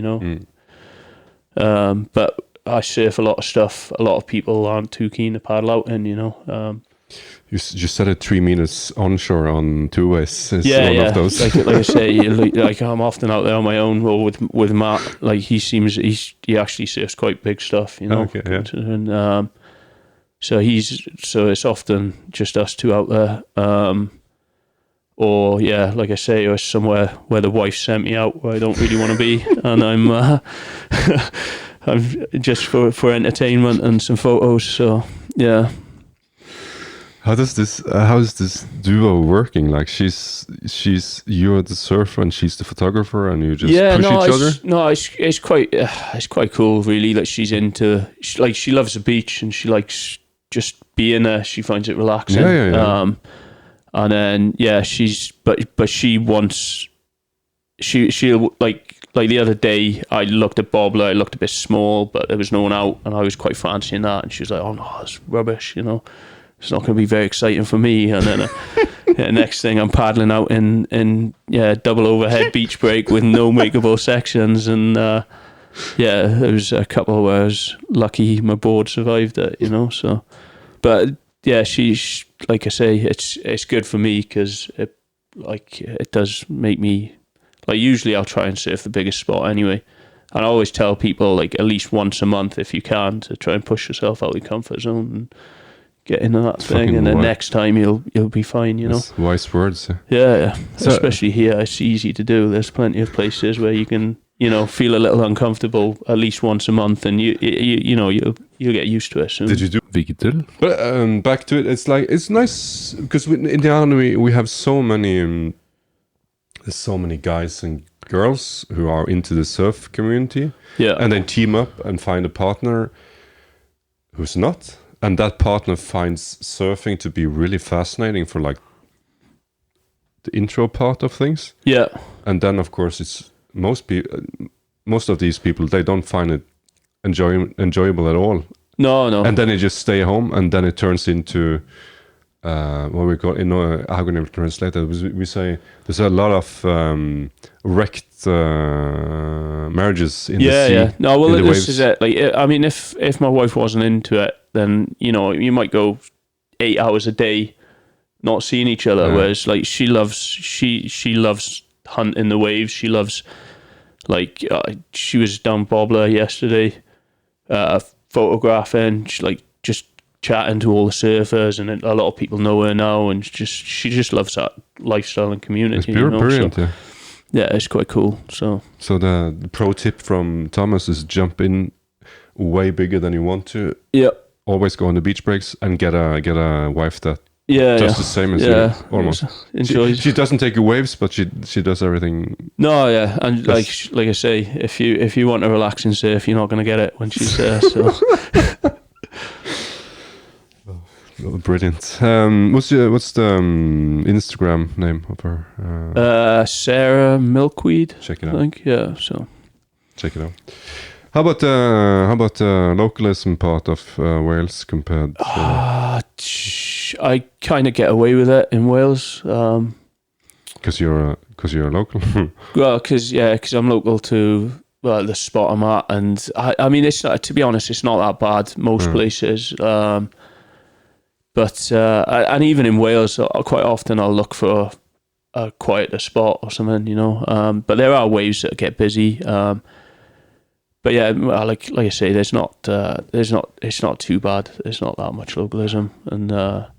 but I surf a lot of stuff. A lot of people aren't too keen to paddle out in, You just said it 3 minutes onshore on 2-ways. One of those. Like I say, like I'm often out there on my own, or with Matt. Like he actually surfs quite big stuff, Okay, yeah. And so it's often just us two out there. Or like I say, or somewhere where the wife sent me out where I don't really want to be, and I'm just for entertainment and some photos. So yeah. How is this duo working? Like you're the surfer and she's the photographer, and you just push each other? No, it's quite cool, really. Like she loves the beach and she likes just being there. She finds it relaxing. Yeah. And then she'll like the other day I looked at Bobbler. I looked a bit small, but there was no one out, and I was quite fancying that. And she was like, "Oh no, it's rubbish, It's not going to be very exciting for me." And then next thing I'm paddling out in double overhead beach break with no makeable sections, and there was a couple where I was lucky my board survived it, So, but she's like I say, it's good for me because it does make me usually I'll try and surf the biggest spot anyway. And I always tell people at least once a month if you can to try and push yourself out of your comfort zone and get into that thing, and then next time you'll be fine, That's wise words. Yeah. So, especially here, it's easy to do. There's plenty of places where you can, feel a little uncomfortable at least once a month, and you'll get used to it soon. Did you do Vigitel? But back to it, it's nice because in the army we have so many there's so many guys and girls who are into the surf community, and then team up and find a partner who's not. And that partner finds surfing to be really fascinating for the intro part of things. Yeah. And then of course it's most of these people, they don't find it enjoyable at all. No. And then they just stay home, and then it turns into what we call, how can I translate that? We say there's a lot of wrecked marriages in the sea. Yeah. No, well, this waves. is it. Like, I mean, if my wife wasn't into it, then you might go 8 hours a day not seeing each other. Yeah. Whereas, like, she loves hunting the waves. She loves, like, she was down Bobbler yesterday, photographing, just chatting to all the surfers, and a lot of people know her now, and she just loves that lifestyle and community. It's brilliant, so, yeah, it's quite cool. So the pro tip from Thomas is jump in way bigger than you want to. Yeah. Always go on the beach breaks and get a wife that the same as you, almost. Enjoys. She doesn't take your waves, but she does everything. No, yeah, and like I say, if you want a relaxing surf, you're not going to get it when she's there. So. Oh, brilliant. What's the Instagram name of her? Sarah Milkweed. Check it out. I think, yeah. So check it out. How about the localism part of Wales compared to... I kind of get away with it in Wales. Because you're local? Well, because I'm local to the spot I'm at. And I mean, it's not, to be honest, it's not that bad most places. But and even in Wales, quite often I'll look for a quieter spot or something, But there are waves that get busy. But yeah, like I say, it's not too bad. There's not that much localism, and a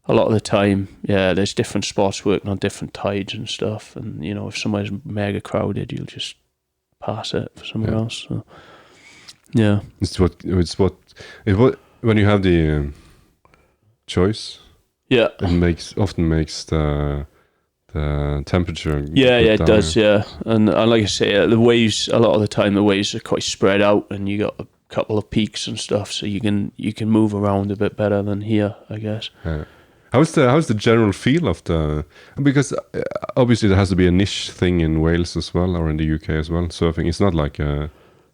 lot of the time, there's different spots working on different tides and stuff. And if somewhere's mega crowded, you'll just pass it for somewhere else. So, yeah, it's what when you have the choice. Yeah, it often makes the temperature. It does. Yeah, and like I say, the waves. A lot of the time, the waves are quite spread out, and you got a couple of peaks and stuff, so you can move around a bit better than here, I guess. How's the general feel of the? Because obviously there has to be a niche thing in Wales as well, or in the UK as well. Surfing. It's not like a.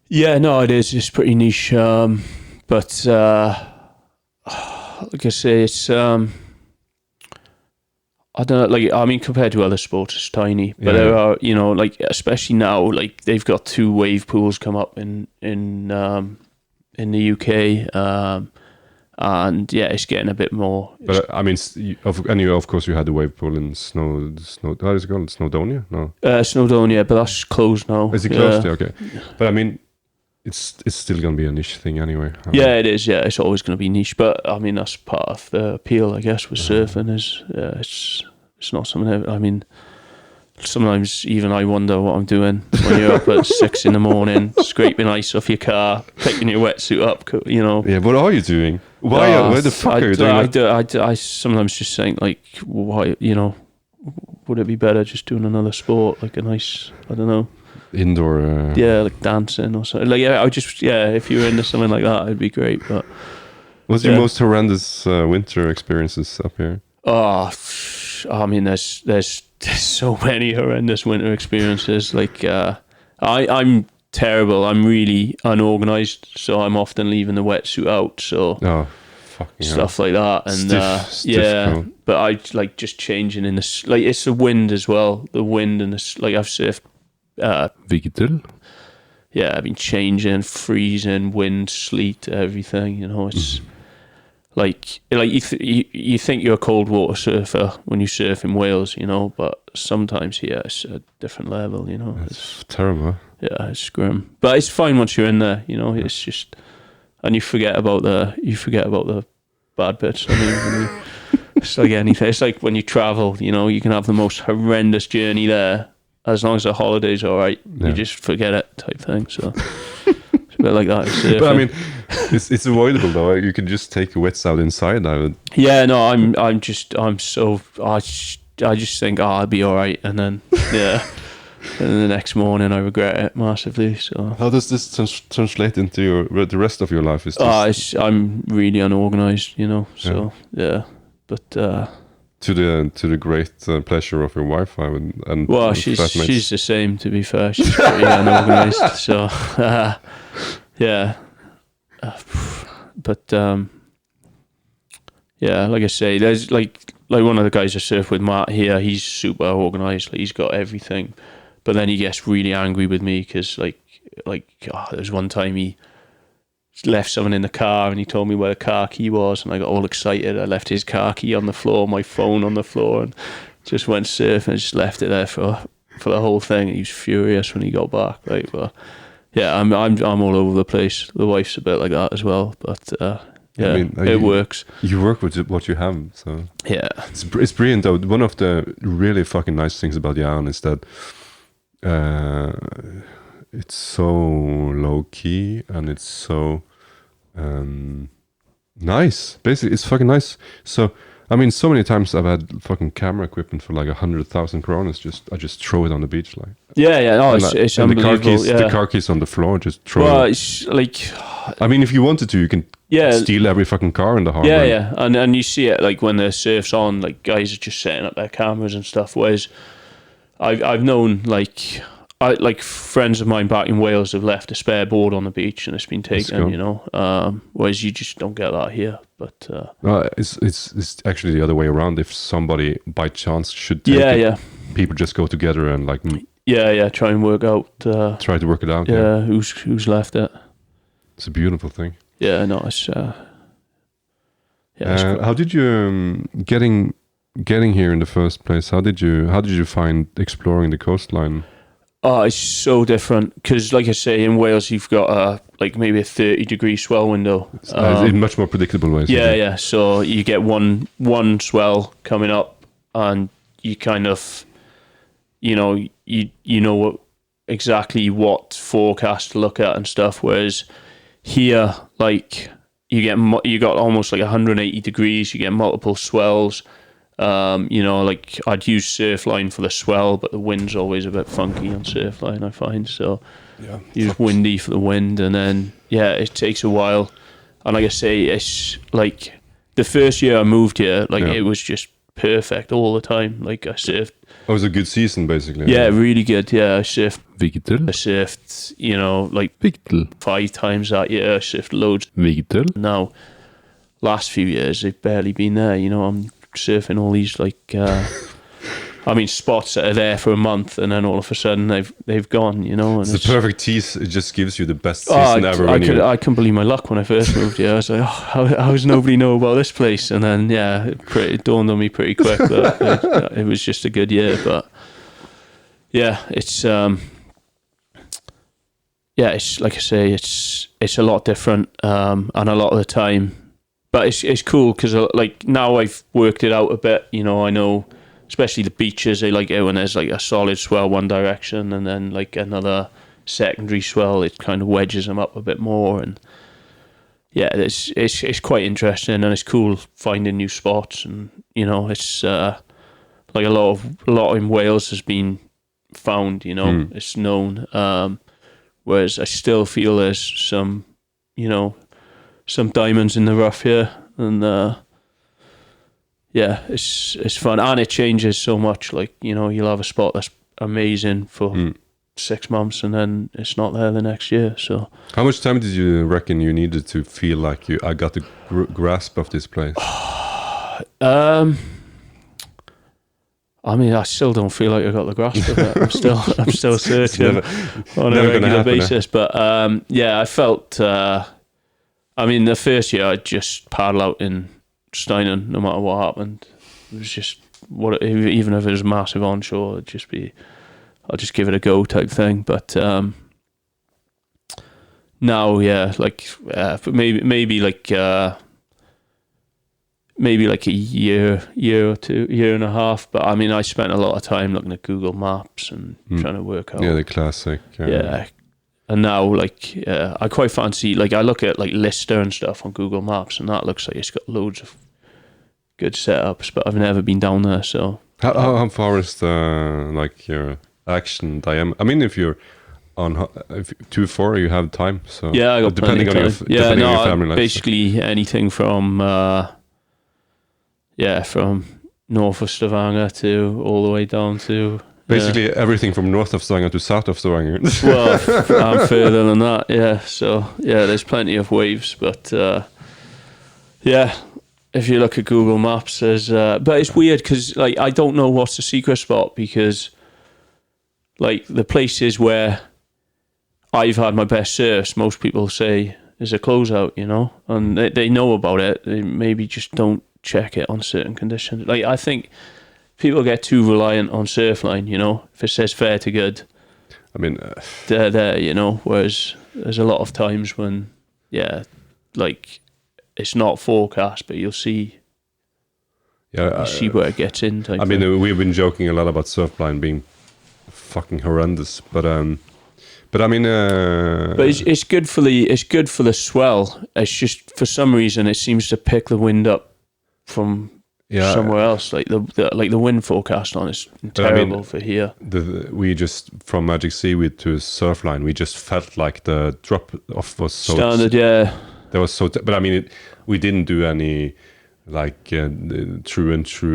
Yeah, no, it is. It's pretty niche, but like I say, it's. I don't know, like, I mean, compared to other sports, it's tiny. But there are, like, especially now, like, they've got 2 wave pools come up in the UK, and yeah, it's getting a bit more. But I mean, of course, you had the wave pool in Snow. How is it called? Snowdonia? No. Snowdonia, but that's closed now. Is it closed? Yeah. Okay. But I mean, it's still going to be a niche thing anyway. It is. Yeah, it's always going to be niche. But I mean, that's part of the appeal, I guess, with surfing. Is it's not something I mean, sometimes even I wonder what I'm doing when you're up at 6 a.m, scraping ice off your car, picking your wetsuit up. Yeah, what are you doing? Why the fuck are you doing that? I sometimes just think, like, why? Would it be better just doing another sport, like a nice, I don't know, indoor? Like dancing or something. Like, I just, if you were into something like that, it'd be great. But what's your most horrendous winter experiences up here? Oh, I mean, there's so many horrendous winter experiences. Like, I'm terrible. I'm really unorganized, so I'm often leaving the wetsuit out. So stuff like that, and stiff but I like just changing in the like it's the wind as well. The wind and the like I've surfed. Vigtil. Yeah, I've been changing, freezing, wind, sleet, everything. It's. Like you think you're a cold water surfer when you surf in Wales, but sometimes here it's a different level, It's terrible. Yeah, it's grim. But it's fine once you're in there, it's just, and you forget about the bad bits. I mean, it's like anything. It's like when you travel, you can have the most horrendous journey there. As long as the holiday's all right, you just forget it type thing. So it's a bit like that. But I mean, it's avoidable though. You can just take your wets out inside. Yeah, no, I just think, I'll be all right, and then and then the next morning I regret it massively. So how does this translate into the rest of your life? I'm really unorganized, So but. To the great pleasure of your wife, well, she's the same. To be fair, she's pretty unorganized. So, yeah. But yeah, like I say, there's like one of the guys I surf with, Matt here. He's super organised. Like, he's got everything, but then he gets really angry with me because there's one time he left something in the car and he told me where the car key was, and I got all excited. I left his car key on the floor, my phone on the floor, and just went surfing and just left it there for the whole thing. He was furious when he got back. Like, but yeah, I'm all over the place. The wife's a bit like that as well, but yeah, I mean, it works. You work with what you have, so yeah, it's brilliant though. One of the really fucking nice things about Jæren is that it's so low key and it's so nice. Basically, it's fucking nice. So I mean, so many times I've had fucking camera equipment for like 100,000 kronas. I just throw it on the beach, like. Yeah. No, it's unbelievable. The car keys on the floor. Just throw. Well, it. It's like. I mean, if you wanted to, you can steal every fucking car in the harbor. Yeah, and you see it like when the surf's on, like guys are just setting up their cameras and stuff. Whereas I've known like friends of mine back in Wales have left a spare board on the beach and it's been taken, you know. Whereas you just don't get that here. But it's actually the other way around. If somebody by chance should take it, people just go together and like try and work out. Try to work it out. Yeah, who's left it. It's a beautiful thing. Yeah, no, it's how did you getting here in the first place? How did you find exploring the coastline? Oh, it's so different because, like I say, in Wales you've got like maybe a 30-degree swell window. In much more predictable ways. Yeah. So you get one swell coming up, and you kind of, you know exactly what forecast to look at and stuff. Whereas here, like you got almost like 180 degrees. You get multiple swells. Like I'd use Surfline for the swell, but the wind's always a bit funky on Surfline, I find. So use Windy for the wind, and then it takes a while. And like I say, it's like the first year I moved here, it was just perfect all the time. Like I surfed. It was a good season, basically. Yeah, really good. Yeah, I surfed. Vigtel. I surfed, Vigtel 5 times that year. I surfed loads. Vigtel. Now, last few years they've barely been there. I'm surfing all these spots that are there for a month and then all of a sudden they've gone, and it's the perfect tease. It just gives you the best season ever. I couldn't believe my luck when I first moved here. I was like, how does nobody know about this place? And then it dawned on me pretty quick that it was just a good year. But it's it's like I say, it's a lot different, and a lot of the time. But it's cool because now I've worked it out a bit. I know, especially the beaches, they like it when there's like a solid swell one direction and then like another secondary swell. It kind of wedges them up a bit more, and it's quite interesting, and it's cool finding new spots. And it's like a lot in Wales has been found. It's known. Whereas I still feel there's some diamonds in the rough here, and it's fun, and it changes so much. Like you'll have a spot that's amazing for 6 months, and then it's not there the next year. So, how much time did you reckon you needed to feel like I got the grasp of this place? I mean, I still don't feel like I got the grasp of it. I'm still searching on a regular basis, but I felt. The first year I'd just paddle out in Steinen no matter what happened. It was just even if it was massive onshore, it'd just be, I'll just give it a go type thing. But now, maybe like a year or two, year and a half. But I mean, I spent a lot of time looking at Google Maps and trying to work out. Yeah, the classic. And now, I quite fancy, I look at, Lister and stuff on Google Maps, and that looks like it's got loads of good setups, but I've never been down there, so... How far is your action diameter? I mean, if you're on too far, you have time, so... Yeah, I got depending plenty on of time. Depending on your family life. Basically anything from, from north of Stavanger to all the way down to... Basically everything from north of Stavanger to south of Stavanger. Well, I'm further than that, yeah. So, there's plenty of waves, but Yeah, if you look at Google Maps, there's but it's weird because like I don't know what's the secret spot, because like the places where I've had my best surfs, most people say is a closeout, you know, and they know about it. They maybe just don't check it on certain conditions. Like I think people get too reliant on Surfline, you know. If it says fair to good, I mean, they're there, you know. Whereas there's a lot of times when, yeah, like it's not forecast, but you'll see. Yeah, you see where it gets in. I mean, we've been joking a lot about Surfline being fucking horrendous, but I mean, but it's good for the swell. It's just for some reason it seems to pick the wind up from somewhere else. Like the wind forecast on is terrible for here. We just from Magic Seaweed to Surfline, we just felt like the drop off was so standard. Yeah, that was so. But I mean, we didn't do any like true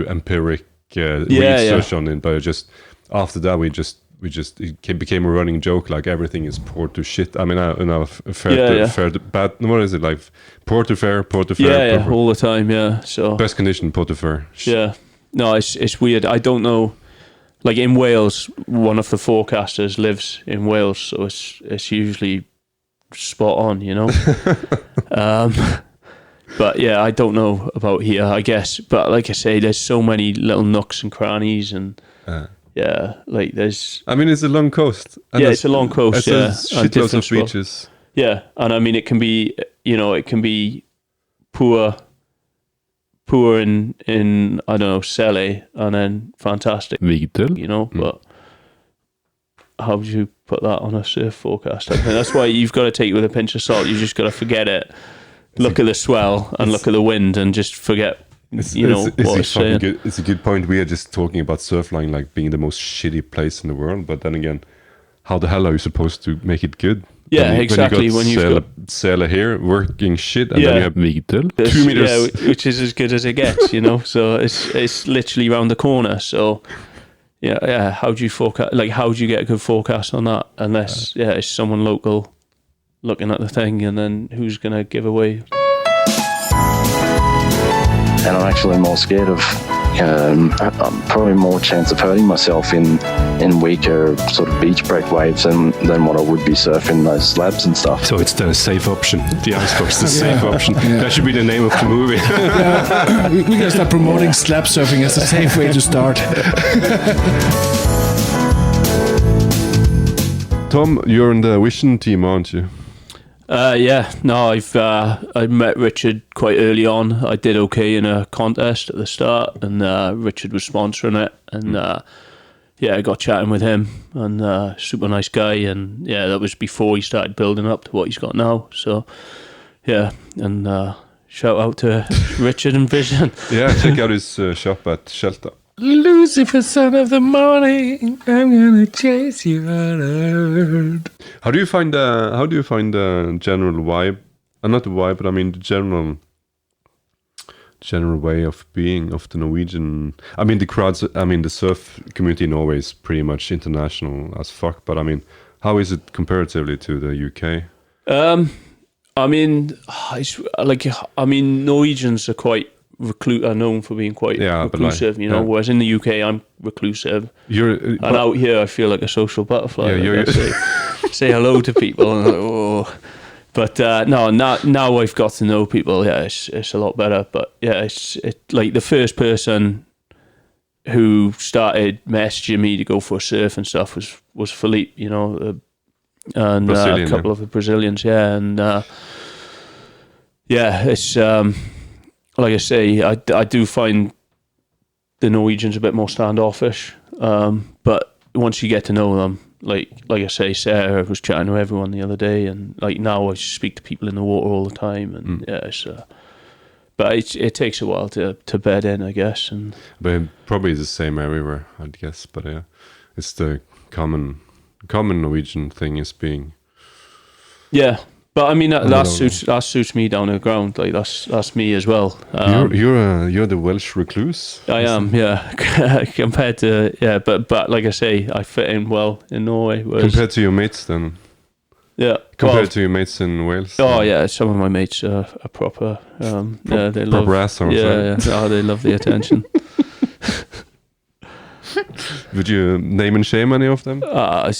empiric research on it. But just after that, we just it became a running joke. Like everything is port to shit. I mean, fair to bad. What is it like? Port to fair. Yeah, all the time. Yeah, so best condition, port to fair. Yeah, no, it's weird. I don't know. Like in Wales, one of the forecasters lives in Wales, so it's usually spot on, you know. But yeah, I don't know about here, I guess. But like I say, there's so many little nooks and crannies and. Yeah, like there's. I mean, it's a long coast. And it's a long coast. Yeah, shitloads of beaches. Yeah, and I mean, it can be, you know, it can be poor in I don't know, Selle, and then fantastic. Vigtel. You know, but how would you put that on a surf forecast? I think that's why you've got to take it with a pinch of salt. You just got to forget it. Look at the swell and look at the wind, and just forget. It's a good point. We are just talking about Surfline like being the most shitty place in the world, but then again, how the hell are you supposed to make it good? Yeah, exactly. When you've got Selle here working shit, and then you have Vigtel, 2 meters, which is as good as it gets, you know. So it's literally around the corner. So yeah. How do you forecast? Like, how do you get a good forecast on that? Unless it's someone local looking at the thing, and then who's gonna give away? And I'm actually more scared of probably more chance of hurting myself in weaker sort of beach break waves than what I would be surfing those slabs and stuff. So it's the safe option. The Icebox, the safe option. Yeah. That should be the name of the movie. We gotta start promoting slab surfing as a safe way to start. Tom, you're in the Vision team, aren't you? I met Richard quite early on. I did okay in a contest at the start, and Richard was sponsoring it, and I got chatting with him, and super nice guy, and that was before he started building up to what he's got now. So and shout out to Richard and Vision. Yeah, check out his shop at Shelter. Lucifer, son of the morning, I'm gonna chase you out. How do you find the general vibe? Not the vibe, but I mean the general way of being of the Norwegian. I mean the crowds. I mean the surf community in Norway is pretty much international as fuck. But I mean, how is it comparatively to the UK? I mean, Norwegians are quite. Are known for being quite reclusive, you know. Whereas in the UK, I'm reclusive. And out here, I feel like a social butterfly. Yeah, say hello to people, and But now I've got to know people. Yeah, it's a lot better. But yeah, it's like the first person who started messaging me to go for a surf and stuff was Philippe, you know, and a couple of the Brazilians. Yeah, and it's. Like I say, I do find the Norwegians a bit more standoffish, but once you get to know them, like I say, Sarah was chatting to everyone the other day, and like now I speak to people in the water all the time, and but it takes a while to bed in, I guess. And but probably the same everywhere, I'd guess. But yeah, it's the common Norwegian thing is being. Yeah. But I mean that suits me down to the ground. Like that's me as well. You're the Welsh recluse. I am, yeah. Compared to but like I say, I fit in well in Norway. Compared to your mates, then. Yeah. Compared to your mates in Wales? Oh yeah, some of my mates are proper. Yeah, they love proper assholes. Yeah. Oh, they love the attention. Would you name and shame any of them? I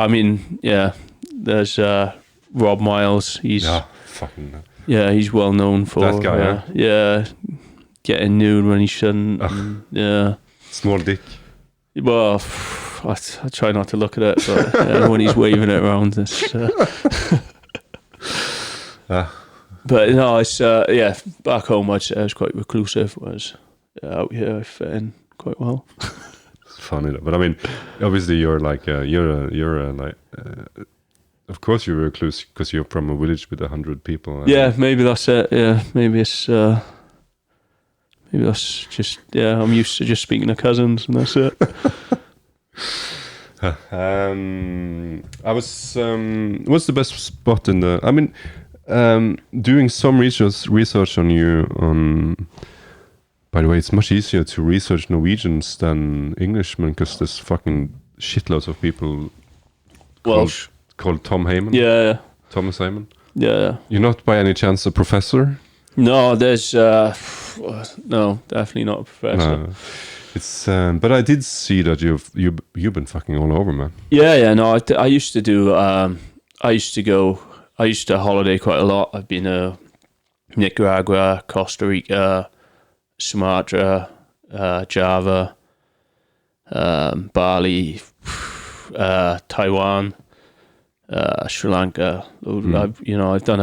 mean, yeah. There's Rob Miles. He's fucking. Yeah, he's well known for that guy. Yeah, getting nude when he shouldn't. Yeah. Small dick. Well, I try not to look at it, but when he's waving it around, it's. But no, it's back home I was quite reclusive. Whereas out here I fit in quite well. It's funny, but I mean, obviously you're like of course you're recluse because you're from a village with 100 people. Yeah, maybe that's it. Yeah, maybe it's. Maybe that's just I'm used to just speaking to cousins and that's it. I was. What's the best spot in the? I mean, doing some research on you. By the way, it's much easier to research Norwegians than Englishmen because there's fucking shitloads of people. Welsh. Called Tom Hayman. Yeah. Thomas Hayman. Yeah. You're not by any chance a professor? No, there's no, definitely not a professor. No. It's but I did see that you've been fucking all over, man. Yeah. No, I used to do. I used to holiday quite a lot. I've been to Nicaragua, Costa Rica, Sumatra, Java, Bali, Taiwan, Sri Lanka. I've done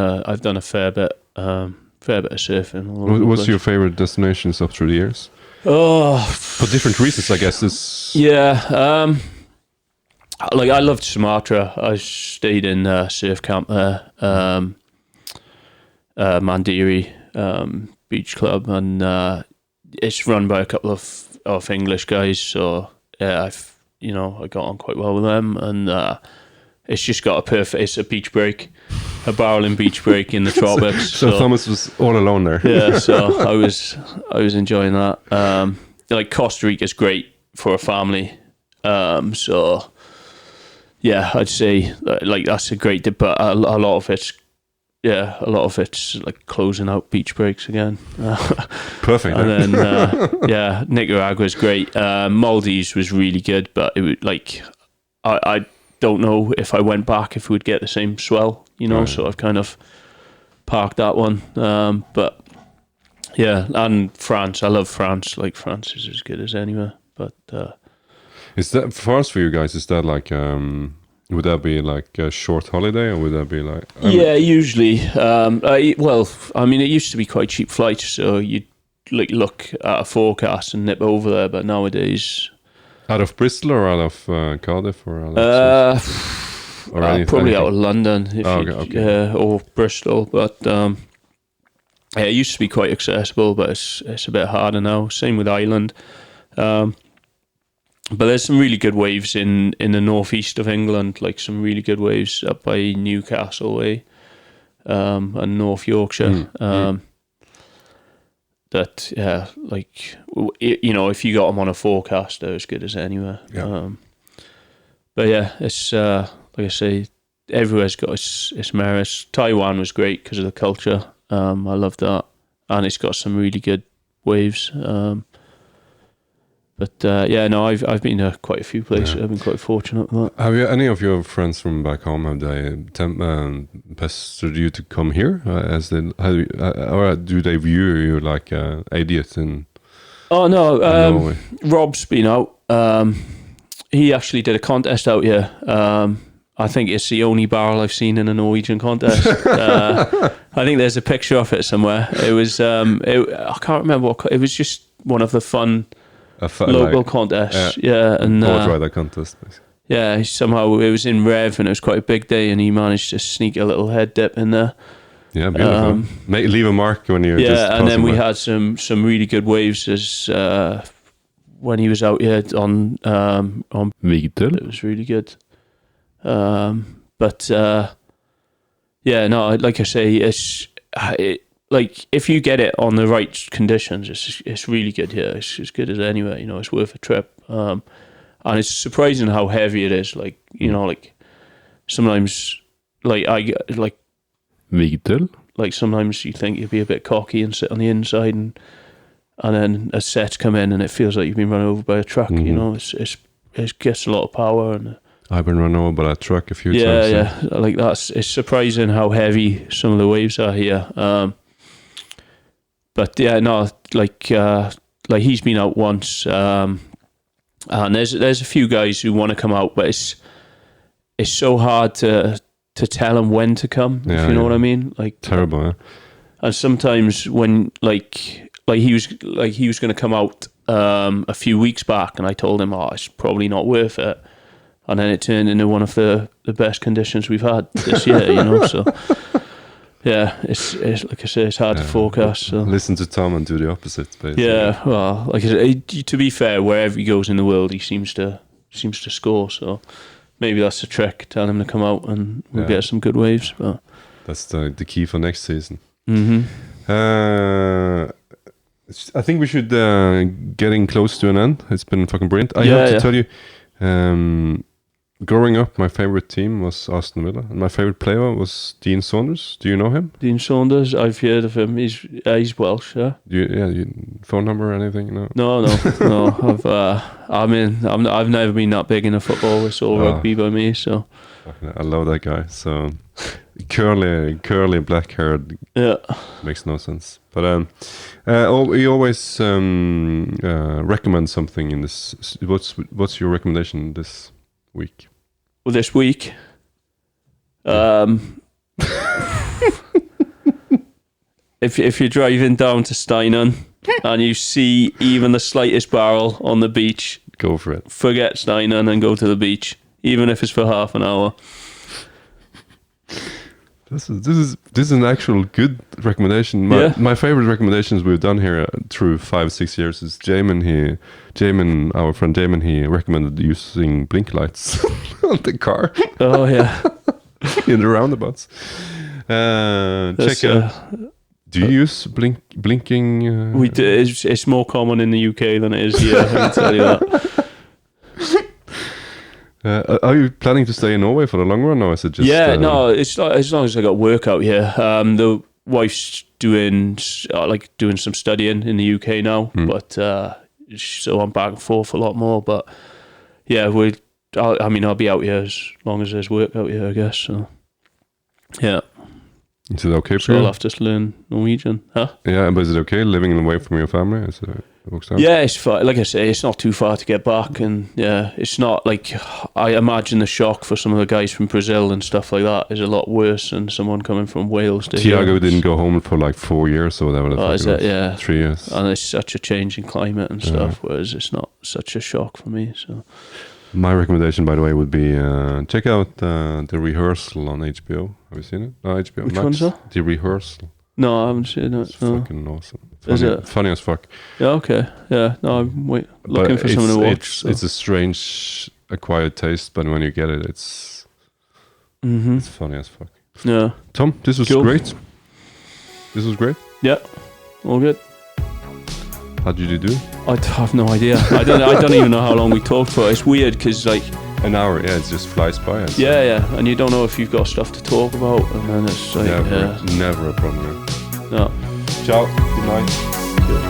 a fair bit of surfing. What's your favorite destinations up through the years? Oh, for different reasons, I guess. Yeah, like I loved Sumatra. I stayed in surf camp there, Mandiri Beach Club, and it's run by a couple of English guys. So yeah, I got on quite well with them, and it's just got it's a beach break, a barreling beach break in the tropics. So Thomas was all alone there. Yeah, so I was enjoying that. Like Costa Rica's great for a family. So yeah, I'd say like that's a great dip, but a lot of it's like closing out beach breaks again. Perfect. And then Nicaragua's great. Maldives was really good, but it was like I don't know if I went back if we'd get the same swell, right. So I've kind of parked that one. But yeah, and France, I love France. Like France is as good as anywhere. But is that France for you guys? Is that like would that be like a short holiday, or would that be like? Yeah, usually. It used to be quite cheap flights, so you'd like look at a forecast and nip over there. But nowadays, out of Bristol or out of Cardiff or out of probably out of London, or Bristol. But it used to be quite accessible, but it's a bit harder now. Same with Ireland. But there's some really good waves in the northeast of England, like some really good waves up by Newcastle way, and North Yorkshire. That like if you got them on a forecast, they're as good as anywhere. Yeah. But yeah, it's like I say, everywhere's got its merits. Taiwan was great because of the culture. I love that, and it's got some really good waves. But I've been to quite a few places. Yeah. I've been quite fortunate with that. Have you any of your friends from back home? Have they pestered you to come here? Or do they view you like an idiot? Oh no, Rob's been out. He actually did a contest out here. I think it's the only barrel I've seen in a Norwegian contest. I think there's a picture of it somewhere. It was I can't remember what. It was just one of the fun. Local contest, and board rider contest. Basically. Yeah, somehow it was in Reve, and it was quite a big day, and he managed to sneak a little head dip in there. Yeah, beautiful. Leave a mark when you're just and then we had some really good waves as when he was out here on Vigtel. It was really good. Like I say, like if you get it on the right conditions, it's really good here. It's as good as anywhere. It's worth a trip. And it's surprising how heavy it is. Like like sometimes, like sometimes you think you'll be a bit cocky and sit on the inside, and then a set come in and it feels like you've been run over by a truck. You know, it gets a lot of power. And I've been run over by a truck a few times. Yeah. Like it's surprising how heavy some of the waves are here. But yeah, no, like he's been out once, and there's a few guys who want to come out, but it's so hard to tell them when to come. If you know what I mean, like terrible. Yeah? And sometimes when like he was going to come out a few weeks back, and I told him, it's probably not worth it, and then it turned into one of the best conditions we've had this year. You know, so. Yeah, it's like I say, it's hard to forecast. So. Listen to Tom and do the opposite, basically. Yeah, well, like I say, to be fair, wherever he goes in the world, he seems to score. So maybe that's the trick. Tell him to come out, and we'll get some good waves. But that's the key for next season. Mm-hmm. I think we should getting close to an end. It's been fucking brilliant. I have to tell you. Growing up, my favorite team was Aston Villa, and my favorite player was Dean Saunders. Do you know him? Dean Saunders, I've heard of him. He's Welsh, yeah. Phone number or anything? No. I've never been that big into football. It's all rugby by me. So I love that guy. So curly black haired. Yeah, makes no sense. But we always recommend something in this. What's your recommendation this week? Well, this week, if you're driving down to Steynon and you see even the slightest barrel on the beach, go for it. Forget Steynon and go to the beach, even if it's for half an hour. This is an actual good recommendation. My favorite recommendations we've done here through 5-6 years is Jamin, our friend Jamin, he recommended using blink lights on the car. Oh yeah, in the roundabouts. Check out. Do you use blinking? We do. It's more common in the UK than it is here. I can tell you that. Are you planning to stay in Norway for the long run, or is it just? Yeah, no. It's not, as long as I got work out here. The wife's doing some studying in the UK now, but so I'm back and forth a lot more. But yeah, I'll be out here as long as there's work out here, I guess. So yeah. Is it okay for so you? I'll have to learn Norwegian, huh? Yeah, but is it okay living away from your family? Is it works out? Yeah, it's fine. Like I say, it's not too far to get back, and yeah, it's not like I imagine the shock for some of the guys from Brazil and stuff like that is a lot worse than someone coming from Wales. Thiago didn't go home for like 4 years or whatever. Oh, is it? Yeah, 3 years. And it's such a change in climate and stuff, whereas it's not such a shock for me. So. My recommendation, by the way, would be check out The Rehearsal on HBO. Have you seen it? No, HBO Which Max. one's that? The Rehearsal. No, I haven't seen it. It's fucking awesome. Is it? Funny as fuck. Yeah, okay. Yeah, no, I'm looking for something to watch. It's a strange acquired taste, but when you get it, it's funny as fuck. Yeah. Tom, this was great. This was great. Yeah, all good. How did you do? I have no idea. I don't even know how long we talked for. It's weird because like an hour. Yeah, it just flies by. Yeah, and you don't know if you've got stuff to talk about, and then it's like never a problem. No. Ciao. Good night. Good.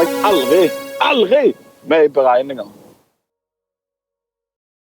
tar jeg aldri med i beregninger.